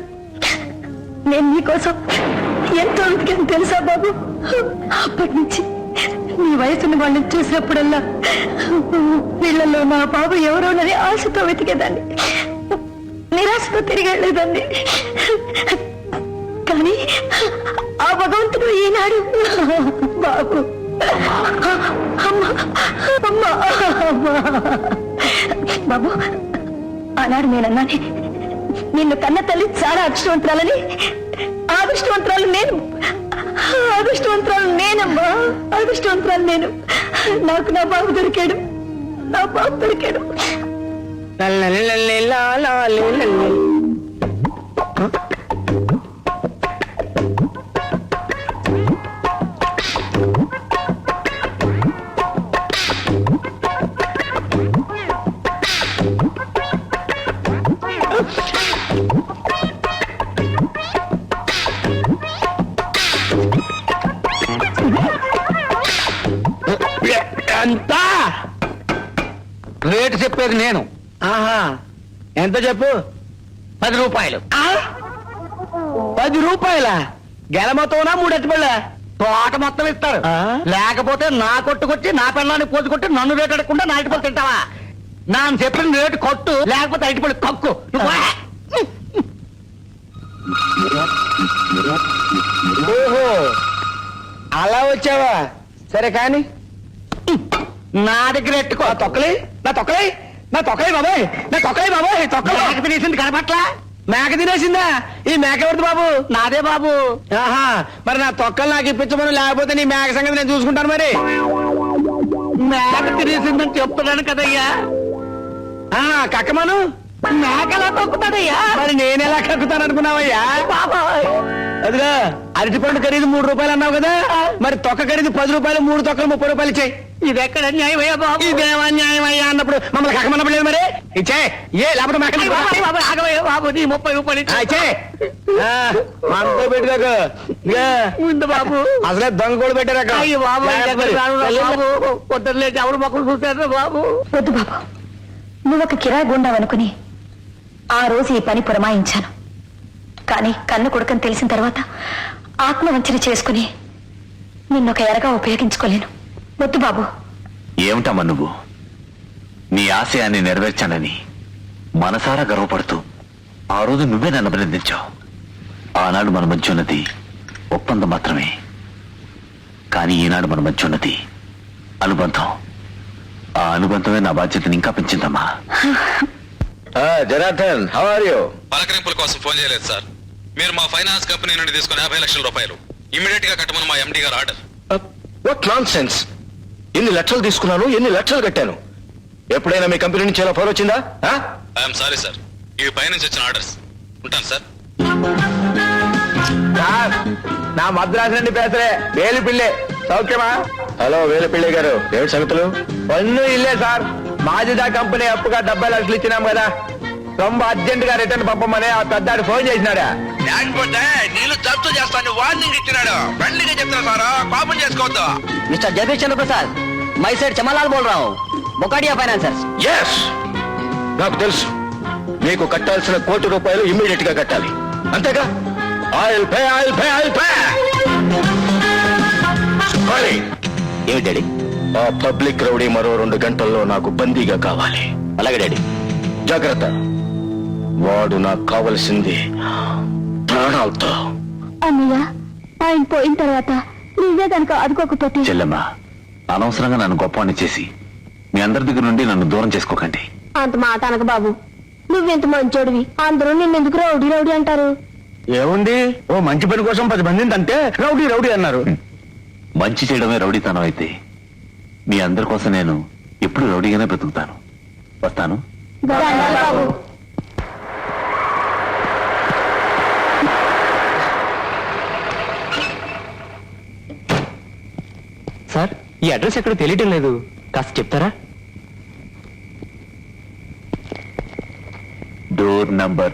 నేను మీకోసం ఎంతో వెతికాను తెలుసా బాబు. అప్పటి నుంచి నీ వయసున్న వాళ్ళని చూసినప్పుడల్లా వీళ్ళల్లో నా బాబు ఎవరోనని ఆశతో వెతికేదాన్ని, నిరాశతో తిరిగి వెళ్ళేదాన్ని. కానీ ఆ భగవంతుడు ఈనాడు బాబు బాబు ఆనాడు నేనన్నానే నిన్ను కన్న తల్లి చాలా అదృష్టవంతురాలని. అదృష్టవంతురాలు నేనమ్మా, అదృష్టవంతురాలు నేను. నాకు నా బాబు దొరికాడు. ఎంత రేటు చెప్పేది నేను. ఆహా ఎంత చెప్పు. 10 రూపాయలు. 10 రూపాయల గెల మొత్తం 3 అట్టుబళ్ళ తోట మొత్తం ఇస్తారు. లేకపోతే నా కొట్టుకొచ్చి నా పిల్లాన్ని పోసుకొట్టి నన్ను రేటు అడగకుండా నా ఇటుపళ్ళు తింటావా? నా చెప్పిన రేటు కొట్టు, లేకపోతే ఇటుపళ్ళు కక్కు. ఓహో అలా వచ్చావా? సరే కాని నా దగ్గర ఎట్టుకో. నా తొక్కలే బాబాయ్, మేక తినేసింది కనపట్ల. మేక తినేసిందా? ఈ మేక ఎవరిది బాబు? నాదే బాబు. ఆహా మరి నా తొక్కలు నాకు ఇప్పించమని, లేకపోతే నీ మేక సంగతి నేను చూసుకుంటాను. మరి మేక తినేసిందని చెప్తున్నాను కదయ్యా. కక్కమను. మేకలా తొక్కుతాడయ్యా. మరి నేనెలా కక్కుతాను అనుకున్నావయ్యా? అదిగా అరటిపండు ఖరీదు 3 రూపాయలు అన్నావు కదా, మరి తొక్క ఖరీదు 10 రూపాయలు, 3 తొక్కలు 30 రూపాయలు ఇచ్చాయి. ఇది ఎక్కడ న్యాయమయ్యా బాబు? ఇదేమా న్యాయమయ్యా అన్నప్పుడు మమ్మల్ని కక్కమన్నప్పుడు లేదు. మరి ఇచ్చే లేకపోతే బాబు నీ 30 రూపాయలు ఇచ్చే మనతో పెట్టుకోకు. ముందు బాబు అసలే దొంగ కూడా పెట్టారు. అయ్యో బాబు పొద్దులేసి ఎవరు మొక్కలు చూశారు బాబు. వద్దు బాబు, నువ్వొక కిరాయి గుండావనుకుని ఆ రోజు ఈ పని పురమాయించాను. కానీ కన్ను కొడుకని తెలిసిన తర్వాత ఆత్మవంచన చేసుకుని నిన్నొక ఎరగా ఉపయోగించుకోలేను. వద్దు బాబు. ఏమిటమ్మా నువ్వు? నీ ఆశయాన్ని నెరవేర్చానని మనసారా గర్వపడుతూ ఆ రోజు నువ్వే నన్ను అభినందించావు. ఆనాడు మన మధ్య ఉన్నది ఒప్పందం మాత్రమే, కానీ ఈనాడు మన మధ్య ఉన్నది అనుబంధం. ఆ అనుబంధమే నా బాధ్యతని ఇంకా పెంచిందమ్మా. Janardhan, how are you? పలకరింపుల కోసం ఫోన్ చేయలేదు సార్. మీరు మా ఫైనాన్స్ కంపెనీ నుండి తీసుకుని 50 లక్షల రూపాయలు ఇమీడియట్ గా కట్టమని మా ఎండి గారు ఆర్డర్. What non sense! ఎన్ని లక్షలు తీసుకున్నాను, ఎన్ని లక్షలు కట్టాను? ఎప్పుడైనా మీ కంపెనీ నుంచి ఎలా ఫోన్ వచ్చిందా? ఐఎమ్ సారీ సార్, ఇవి పైనుంచి వచ్చిన ఆర్డర్స్. ఉంటాను సార్. నా మద్రాసు నుండి పేసరే వేలుపిల్లే. సౌఖ్యమా? హలో వేలుపిల్లి గారు, ఏమిటి సంగతులు? పన్ను ఇల్లే సార్. మాజిదా కంపెనీ అప్పుగా 70 లక్షలు ఇచ్చినాం కదా, ரொம்ப అర్జెంట్ గా రిటర్న్ పంపమని ఆ పెద్దాడు ఫోన్ చేసినాడా? లేకపోతే నీళ్ళు జప్తు చేస్తాను వార్నింగ్ ఇచ్చినాడు. ఫ్రెండ్లీగా చెప్తున్నా సార్, పాపం చేసుకోవద్దు. Mister Jagadish Chandra Prasad, my side Chamalal Bol Rao, Bokadia financiers. Yes, నాకు తెలుసు. మీకు కట్టాల్సిన 1 కోటి రూపాయలు ఇమ్మీడియట్ గా కట్టాలి, అంతేగా? Oil pay. ఏమి డాడీ? ఆ పబ్లిక్ రౌడీ మరో 2 గంటల్లో నాకు బందీగా కావాలి. అలాగే డాడీ. జాగ్రత్త, వాడు నాకు కావలసింది ప్రాణాలతో. అన్నయ్య, ఆయన పోయిన తర్వాత నువ్వే కనుక అదుకోకపోతే. చెల్లెమ్మ, అనవసరంగా నన్ను గొప్పవాణ్ణి చేసి మీ అందరి దగ్గర నుండి నన్ను దూరం చేసుకోకండి. అంత మాట అనక బాబు, నువ్వెంత మంచోడివి. అందరూ నిన్నెందుకు రౌడీ రౌడీ అంటారు? ఏముంది, ఓ మంచి పని కోసం 10 మందిని అంటే రౌడీ అన్నారు. మంచి చేయడమే రౌడీతనం అయితే మీ అందరి కోసం నేను ఎప్పుడు రౌడీగానే బ్రతుకుతాను. వస్తాను. బాబు, సార్, ఈ అడ్రస్ ఎక్కడ తెలియటం లేదు, కాస్త చెప్తారా? డోర్ నంబర్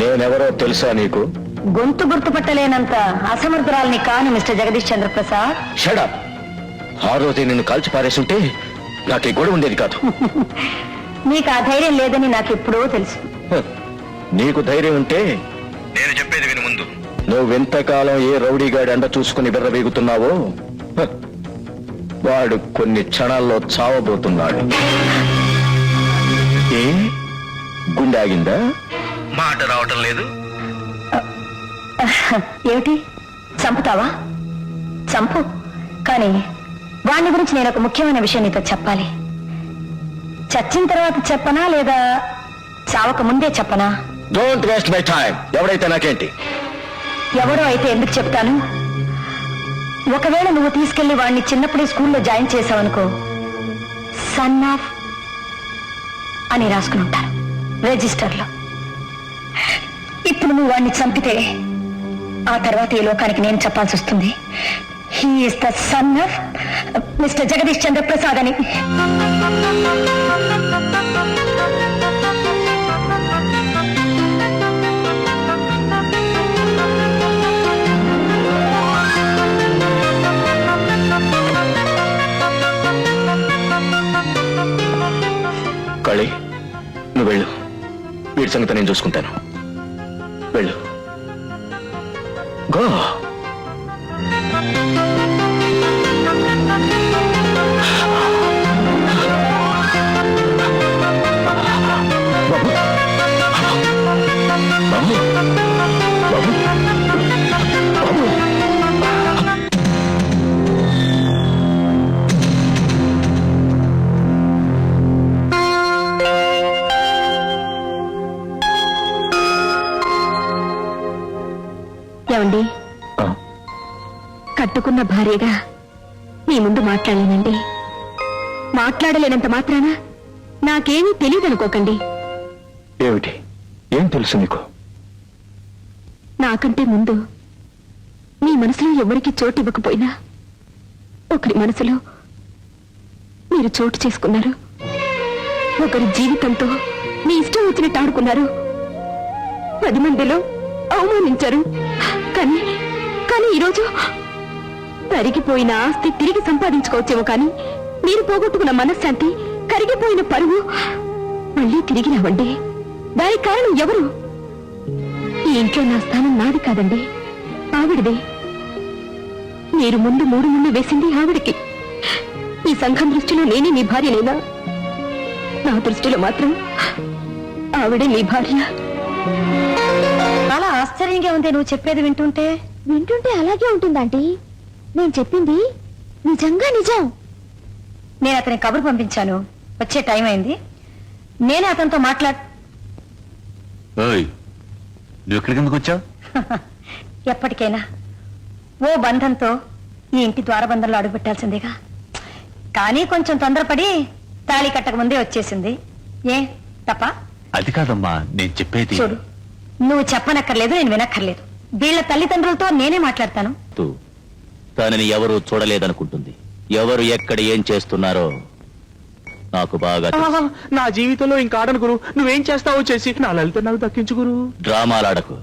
నేనెవరో తెలుసా నీకు? గొంతు గుర్తుపట్టలేనంత అసమర్థురాల్ని కాను మిస్టర్ జగదీష్ చంద్ర ప్రసాద్. షడప్! ఆ రోజే నిన్ను కాల్చి పారేసుంటే నాకు ఈ గొడవ ఉండేది కాదు. నీకు ఆ ధైర్యం లేదని నాకు ఎప్పుడో తెలుసు. హ, నీకు ధైర్యం ఉంటే నేను చెప్పేది విను ముందు. నువ్వెంతకాలం ఏ రౌడీగాడి అండ చూసుకుని బెర్రవేగుతున్నావో హ, వాడు కొన్ని క్షణాల్లో చావబోతున్నాడు. ఏ గుండె ఆగిందా? మాట రావటం లేదు. ఏమిటి చంపుతావా? చంపు, కానీ వాణ్ణి గురించి నేను ఒక ముఖ్యమైన విషయం నీతో చెప్పాలి. చచ్చిన తర్వాత చెప్పనా లేదా చావక ముందే చెప్పనా? Don't waste my time. ఎవరైతే నాకేంటి? ఎవరో అయితే ఎందుకు చెప్తాను? ఒకవేళ నువ్వు తీసుకెళ్లి వాడిని చిన్నప్పుడే స్కూల్లో జాయిన్ చేసావనుకో, సన్ ఆఫ్ అని రాసుకుని ఉంటారు రిజిస్టర్లో. ఇప్పుడు నువ్వు వాడిని చంపితే ఆ తర్వాత ఈ లోకానికి నేను చెప్పాల్సి వస్తుంది, he is the son of mister Jagadish Chandra Prasad అని. కళి, నువ్వు వెళ్ళు. వీడి సంగతి నేను చూసుకుంటాను. వెళ్ళు. గో. బాబు, బాబు, బాబు, బాబు. ఏమండి, కట్టుకున్న భార్యగా మీ ముందు మాట్లాడలేనండి. మాట్లాడలేనంత మాత్రాన నాకేమీ తెలియదనుకోకండి. ఏమిటి? ఏం తెలుసు నీకు? నాకంటే ముందు మీ మనసులో ఎవరికి చోటు ఇవ్వకపోయినా ఒకరి మనసులో మీరు చోటు చేసుకున్నారు. ఒకరి జీవితంతో మీ ఇష్టం వచ్చినట్టు ఆడుకున్నారు. 10 మందిలో అవమానించారు. కానీ కానీ ఈరోజు తరిగిపోయిన ఆస్తి తిరిగి సంపాదించుకోవచ్చేమో, కానీ మీరు పోగొట్టుకున్న మనశ్శాంతి, కరిగిపోయిన పరువు మళ్ళీ తిరిగి రావండి. దానికి కారణం ఎవరు? ఈ ఇంట్లో నా స్థానం నాది కాదండి, ఆవిడదే. మీరు ముందు 3 ముళ్ళు వేసింది ఆవిడికి. ఈ సంఘం దృష్టిలో నేనే మీ భార్యనేనా? నా దృష్టిలో మాత్రం ఆవిడే మీ భార్య. చాలా ఆశ్చర్యంగా ఉంది నువ్వు చెప్పేది వింటుంటే. వింటుంటే అలాగే ఉంటుందంటీ. నేను చెప్పింది నిజంగా నిజం. నేను అతని కబురు పంపించాను, వచ్చే టైం అయింది. నేనే అతనితో నువ్వు ఎక్కడికి ఎందుకు వచ్చావు? ఎప్పటికైనా ఓ బంధంతో ఈ ఇంటి ద్వారబంధంలో అడుగుపెట్టాల్సిందేగా. కానీ కొంచెం తొందరపడి తాళి కట్టక ముందే వచ్చేసింది. ఏ తప్ప? అది కాదమ్మా, నేను చెప్పేది. చూడు, నువ్వు చెప్పనక్కర్లేదు, నేను వినక్కర్లేదు. వీళ్ళ తల్లిదండ్రులతో నేనే మాట్లాడతాను. తనని ఎవరు చూడలేదనుకుంటుంది. ఎవరు ఎక్కడ ఏం చేస్తున్నారో నాకు బాగా తెలుసు. నా జీవితంలో ఇంకా ఆడను గురు. నువ్వేం చేస్తావో చేసి నా లలిత నాకు దక్కించు గురు. డ్రామాలాడకు.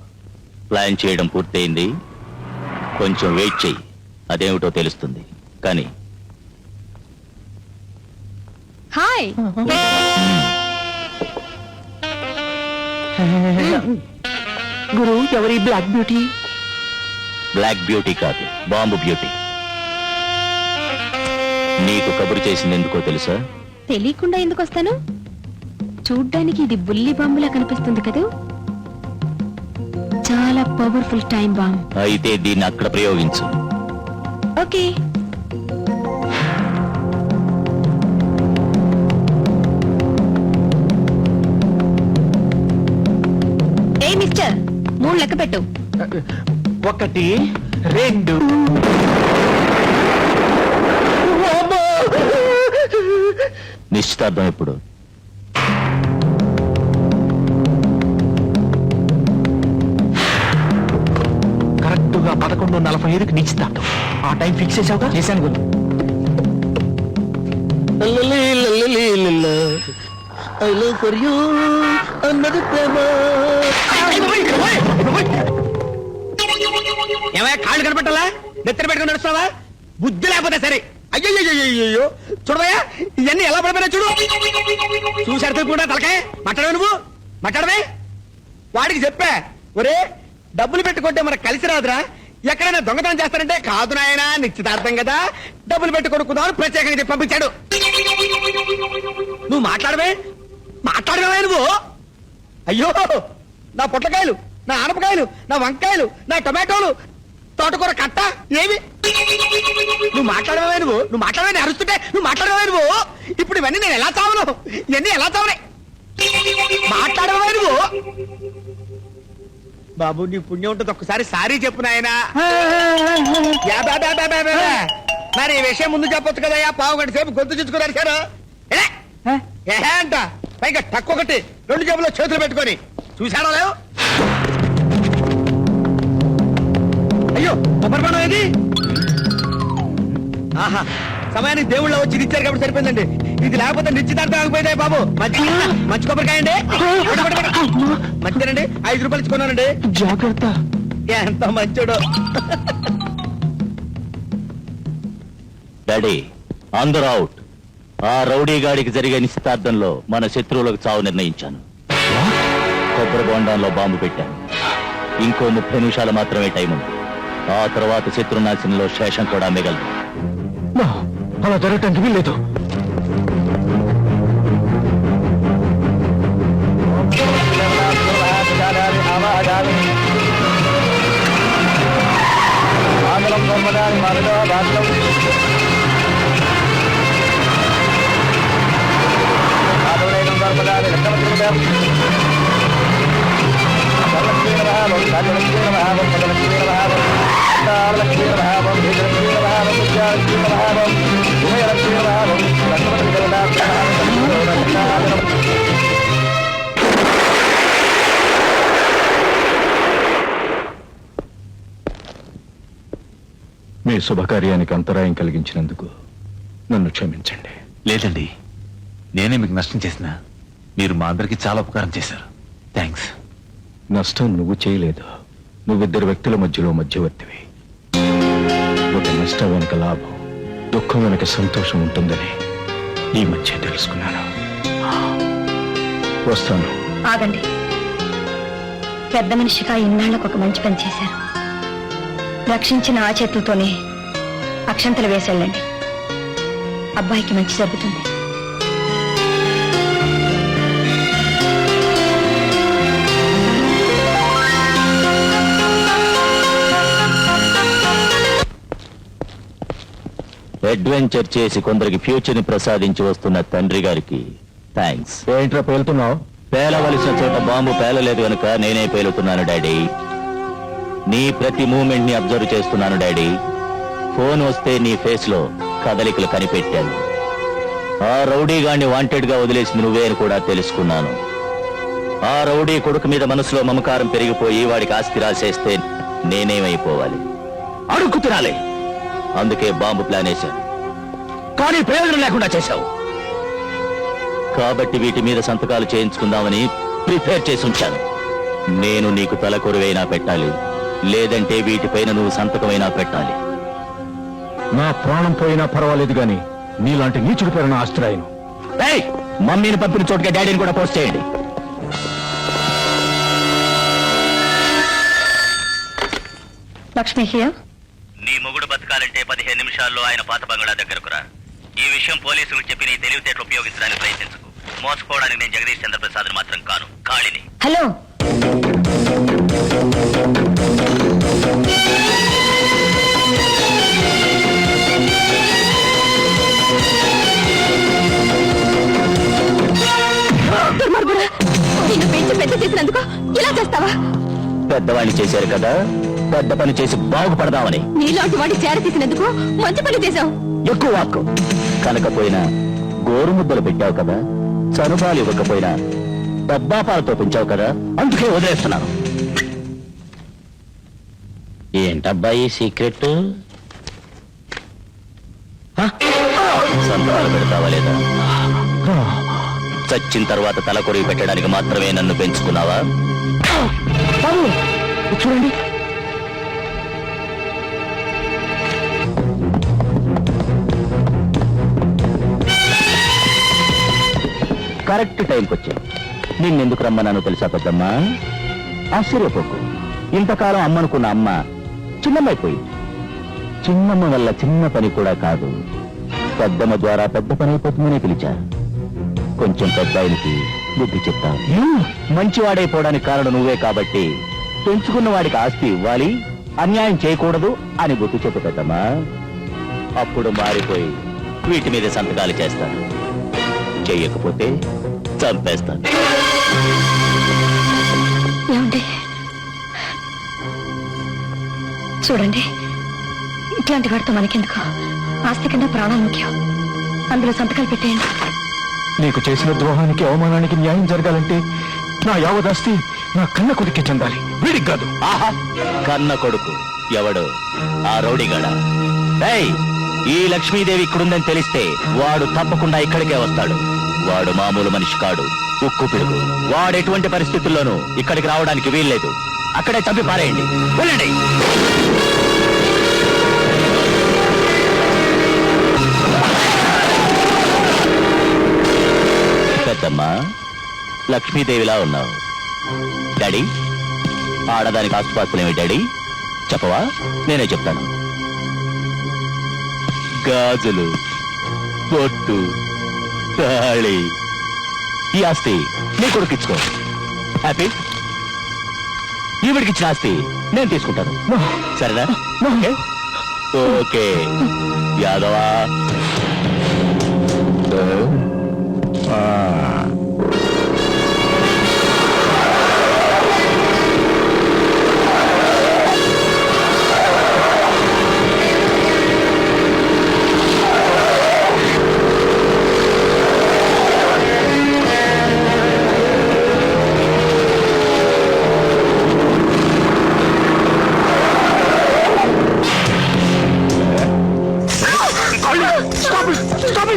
ప్లాన్ చేయడం పూర్తయింది. కొంచెం వెయిట్ చెయ్యి, అదేమిటో తెలుస్తుంది. కానీ హాయ్, గురు, ఎవరి బ్లాక్ బ్యూటీ? బ్లాక్ బ్యూటీ కాదు, బాంబు బ్యూటీ. నీకు కబురు చేసింది ఎందుకో తెలుసా? తెలియకుండా ఎందుకు వస్తాను? చూడ్డానికి ఇది బుల్లి బాంబులా కనిపిస్తుంది కదూ. చాలా పవర్ఫుల్ టైం బాంబ్. అయితే దీన్ని అక్కడ ప్రయోగించు. ఓకే. ఏ మిస్టర్, 3 లెక్క పెట్టు. 1 2. నిశ్చితార్థం ఎప్పుడు? కరెక్ట్ గా 11:45కి నిశ్చితార్థం. ఆ టైం ఫిక్స్ చేసావుగా? చేశాను గురు. I love for you, another ఏమయ్యా కాళ్ళు కనపట్టాలా నెత్తర పెట్టుకుని నడుస్తావా బుద్ధి లేకపోతే సరే అయ్యో చూడవయ్యా ఇవన్నీ ఎలా పడిపోయినా చూడు చూసాడు కూడా తలకాయ మాట్లాడవే నువ్వు మాట్లాడవే వాడికి చెప్పా ఒరే డబ్బులు పెట్టుకుంటే మనకు కలిసి రాదురా ఎక్కడైనా దొంగతనం చేస్తారంటే కాదు నాయనా నిశ్చితార్థం కదా డబ్బులు పెట్టి కొనుక్కుందామని ప్రత్యేకంగా చెప్పి పంపించాడు నువ్వు మాట్లాడవే నువ్వు అయ్యో నా పొట్లకాయలు నా ఆనపకాయలు నా వంకాయలు నా టొమాటోలు తోటకూర కట్ట ఏమి నువ్వు మాట్లాడవే నువ్వు మాట్లాడవే అరుస్తుంటే నువ్వు మాట్లాడవే నువ్వు ఇప్పుడు ఇవన్నీ నేను ఎలా చావను ఇవన్నీ ఎలా చావనే మాట్లాడవే నువ్వు బాబు నీ పుణ్యం ఉంటుంది ఒక్కసారి సారీ చెప్పు నాయనా మరి ఈ విషయం ముందు చెప్పొచ్చు కదయ్యా పావు గంట సేపు గొంతు చుచ్చుకున్నారు సార్ అంట పైగా తక్కువటి 2 జేబుల్లో చేతులు పెట్టుకొని చూశాడో లేవు అయ్యో కొబ్బరిపండు ఏది ఆహా సమయానికి దేవుళ్ళ వచ్చి ఇచ్చారు కాబట్టి సరిపోయిందండి ఇది లేకపోతే నిశ్చితార్థం ఆగిపోయిందే బాబు మంచి కొబ్బరికాయ అండి మంచిదండి 5 రూపాయలు ఇచ్చుకున్నానండి జాగ్రత్త. ఎంత మంచోడు డాడీ అందరూ అవుట్. ఆ రౌడీ గాడికి జరిగే నిశ్చితార్థంలో మన శత్రువులకు చావు నిర్ణయించాను. కొబ్బరి బొండంలో బాంబు పెట్టాను. ఇంకో 30 నిమిషాలు మాత్రమే టైం ఉంది. ఆ తర్వాత శత్రునాశనంలో శేషం కూడా మిగలదు. అలా జరగటానికి వీల్లేదు. మీ శుభకార్యానికి అంతరాయం కలిగించినందుకు నన్ను క్షమించండి. లేదండి, నేనే మీకు నష్టం చేసిన. మీరు మా అందరికీ చాలా ఉపకారం చేశారు. థ్యాంక్స్. నష్టం నువ్వు చేయలేదు. నువ్విద్దరు వ్యక్తుల మధ్యలో మధ్యవర్తివి. ఒక నష్టం వెనుక లాభం, దుఃఖం వెనుక సంతోషం ఉంటుందని ఈ మధ్య తెలుసుకున్నాను. వస్తాను. ఆగండి. పెద్ద మనిషిగా ఇన్నాళ్లకు ఒక మంచి పని చేశారు. రక్షించిన ఆ చేతులతోనే అక్షంతలు వేసెళ్ళండి. అబ్బాయికి మంచి జరుగుతుంది. అడ్వెంచర్ చేసి కొందరికి ఫ్యూచర్ ని ప్రసాదించి వస్తున్న తండ్రి గారికి థ్యాంక్స్. ఏంట్రా పేలుతున్నావు? పేలవలసిన చోట బాంబు పేలలేదు కనుక నేనే పేలుతున్నాను డాడీ. నీ ప్రతి మూమెంట్ ని అబ్జర్వ్ చేస్తున్నాను డాడీ. ఫోన్ వస్తే నీ ఫేస్ లో కదలికలు కనిపెట్టాను. ఆ రౌడీ గాడిని వాంటెడ్ గా వదిలేసింది నువ్వే అని కూడా తెలుసుకున్నాను. ఆ రౌడీ కొడుకు మీద మనసులో మమకారం పెరిగిపోయి వాడికి ఆస్తి రాసేస్తే నేనేమైపోవాలి? అడుక్కు తినాలి. అందుకే బాంబు ప్లాన్ వేశాను. కానీ ప్రయోజనం లేకుండా చేశావు. కాబట్టి వీటి మీద సంతకాలు చేయించుకుందామని ప్రిపేర్ చేసి ఉంచాను. నేను నీకు తలకొరువైనా పెట్టాలి, లేదంటే వీటిపైన నువ్వు సంతకమైనా పెట్టాలి. నా ప్రాణం పోయినా పర్వాలేదు గాని నీలాంటి నీచుడి పేరున ఆస్తిరాయను. మమ్మీని పంపిన చోటుగా డాడీని కూడా పోస్ట్ చేయండి. లక్ష్మి హియర్. నీ మొగుడు బతకాలంటే 15 నిమిషాల్లో ఆయన పాత బంగ్లా దగ్గరకు రా. ఈ విషయం పోలీసులకు చెప్పి నీ తెలివితేటలు ఉపయోగించడానికి ప్రయత్నించకు. మోసపోవడానికి నేను జగదీష్ చంద్ర ప్రసాద్ మాత్రం కాను, కాళిని. హలో. నిన్ను పెంచి పెద్ద చేసినందుకు ఇలా చేస్తావా? పెద్దవాణ్ణి చేశారు కదా, పెద్ద పని చేసి బాగుపడదామని. నీలాంటి వాడి చేర తీసినందుకు మంచి పని చేశావు. ఎక్కువ వాక్కు కనకపోయినా గోరుముద్దలు పెట్టావు కదా, చనుబాలు ఇవ్వకపోయినా డబ్బాపాలతో పెంచావు కదా, అందుకే వదిలేస్తున్నాను. ఏంటబ్బాయి సీక్రెట్? సంతకాలు పెడతావా లేదా? చచ్చిన తర్వాత తలకొరి పెట్టడానికి మాత్రమే నన్ను పెంచుకున్నావా? బాబు చూడండి, కరెక్ట్ టైంకి వచ్చావు. నిన్నెందుకు రమ్మన్నానో తెలుసా పెద్దమ్మా? ఆశ్చర్యపోకు. ఇంతకాలం అమ్మనుకున్న అమ్మ చిన్నమ్మైపోయింది. చిన్నమ్మ వల్ల చిన్న పని కూడా కాదు, పెద్దమ్మ ద్వారా పెద్ద పని అయిపోతుందనే పిలిచారు. కొంచెం పెద్ద ఆయనకి బుద్ధి చెప్తావు. మంచివాడైపోవడానికి కారణం నువ్వే కాబట్టి పెంచుకున్న వాడికి ఆస్తి ఇవ్వాలి, అన్యాయం చేయకూడదు అని బుద్ధి చెప్పు పెద్దమ్మా. అప్పుడు మారిపోయి వీటి మీద సంతకాలు చేస్తాను. చెయ్యకపోతే చంపేస్తాను. ఏమండి చూడండి, ఇట్లాంటి వాడితో మనకెందుకు? ఆస్తి కింద ప్రాణం ముఖ్యం. అందులో సంతకాలు పెట్టేయండి. నీకు చేసిన ద్రోహానికి అవమానానికి న్యాయం జరగాలంటే నా యావదాస్తి నా కన్న కొడుకే చెందాలి, వీడికి కాదు. ఆహా, కన్న కొడుకు ఎవడు? ఆ రౌడీగాడ. ఏయ్, ఈ లక్ష్మీదేవి ఇక్కడుందని తెలిస్తే వాడు తప్పకుండా ఇక్కడికే వస్తాడు. వాడు మామూలు మనిషి కాడు, ఉక్కు పిడుగు. వాడు ఎటువంటి పరిస్థితుల్లోనూ ఇక్కడికి రావడానికి వీల్లేదు. అక్కడే చంపి పారేయండి. వెళ్ళండి. పెద్దమ్మా, లక్ష్మీదేవిలా ఉన్నావు. డాడీ, ఆడదానికి ఆస్తుపాస్తులేమి డాడీ? చెప్పవా? నేనే చెప్తాను. గాజులు, పొట్టు, తాళి, ఈ ఆస్తి నీ కొడుకిచ్చుకో. హ్యాపీ? ఈవిడికిచ్చిన ఆస్తి నేను తీసుకుంటాను. సరేనా? ఓకే ఓకే యాదవా.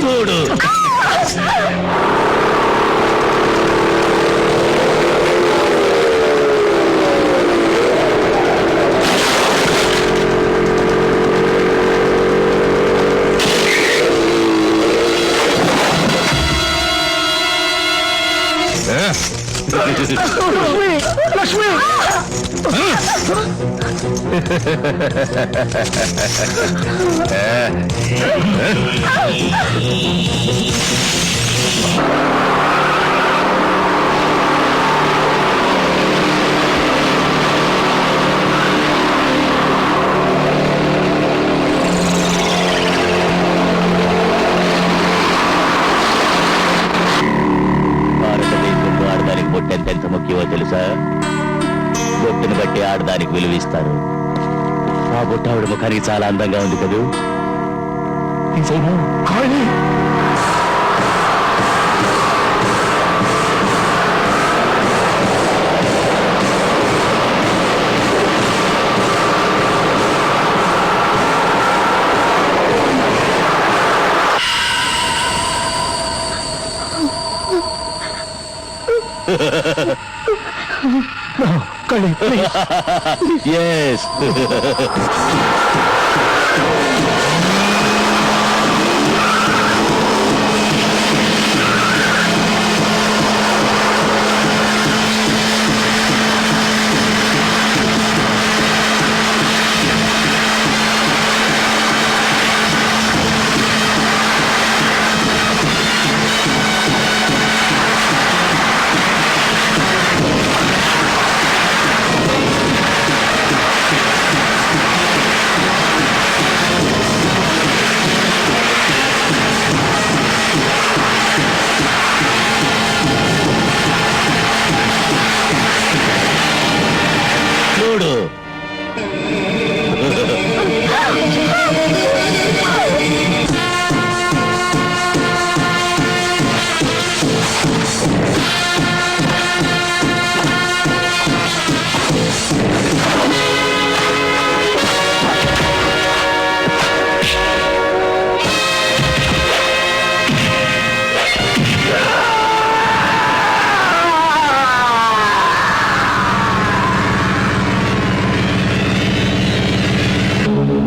చూడు, లక్ష్మి భారతదేశంలో ఆడదానికి బొట్టెంత ఎంత ముఖ్యమో తెలుసా? బొట్టును బట్టి ఆడదానికి విలువిస్తారు. ఆ బొట్టు ఆవిడ ముఖానికి చాలా అందంగా ఉంది కదూ. Yes.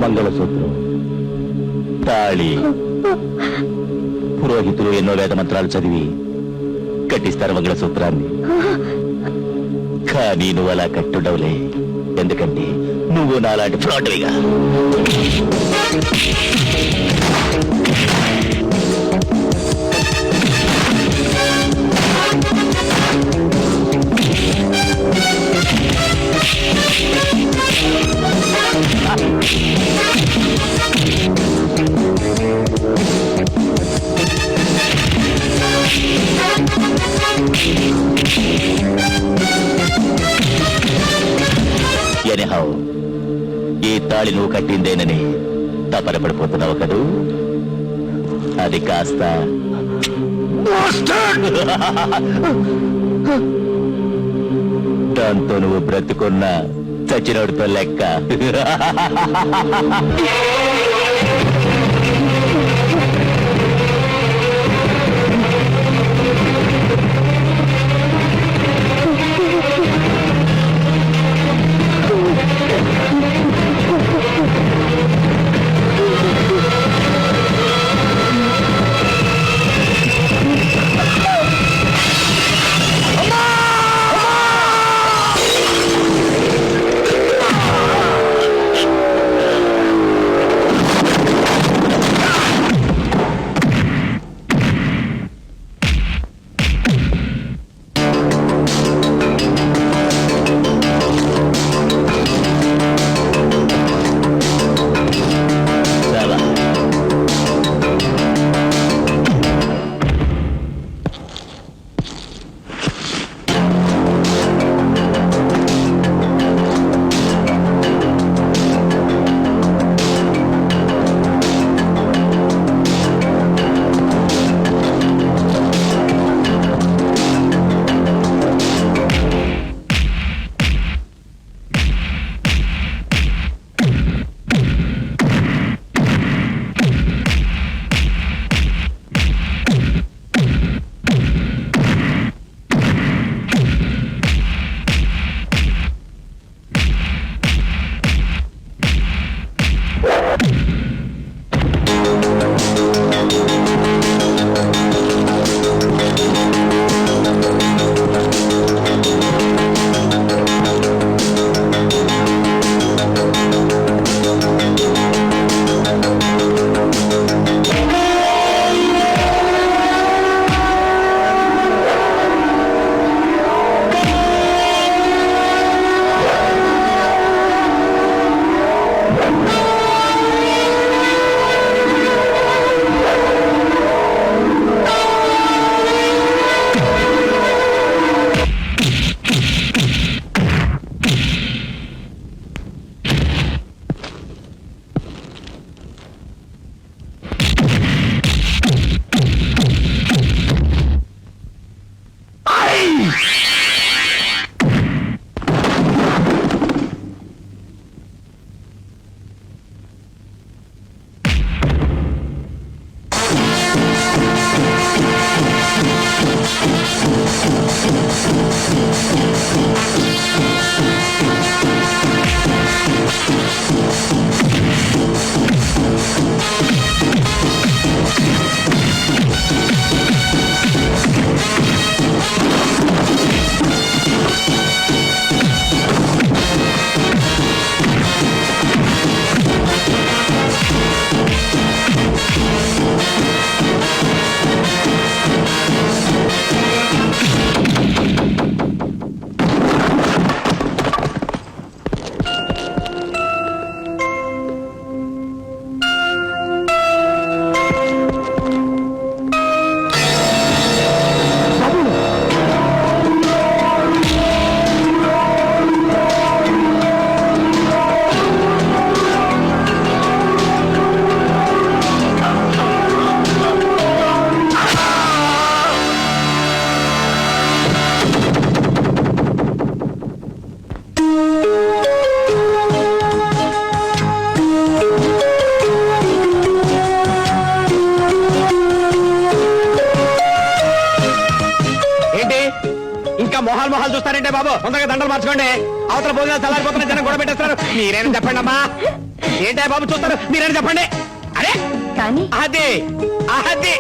మంగళసూత్రం, తాళి. పురోహితులు ఎన్నో వేద మంత్రాలు చదివి కట్టిస్తారు మంగళసూత్రాన్ని. కానీ నువ్వు అలా కట్టుండవులే, ఎందుకంటే నువ్వు నాలాంటి ఫ్రాడ్విగా. ఎనిహౌ, ఈ తాళి నువ్వు కట్టిందేనని తపన పడిపోతున్నావు కదూ? అది కాస్త దాంతో నువ్వు బ్రతుకున్న చచ్చినోడితో లెక్క. మొహాలు మొహాలు చూస్తారంటే బాబు తొందరగా దండలు మార్చుకోండి. అవతల భోజనాలు చల్లారిపోతున్న జనం కూడా పెట్టేస్తారు. మీరేనా చెప్పండి అమ్మా. ఏంటా బాబు చూస్తారు మీరేనా చెప్పండి అరే కానీ అదే అదే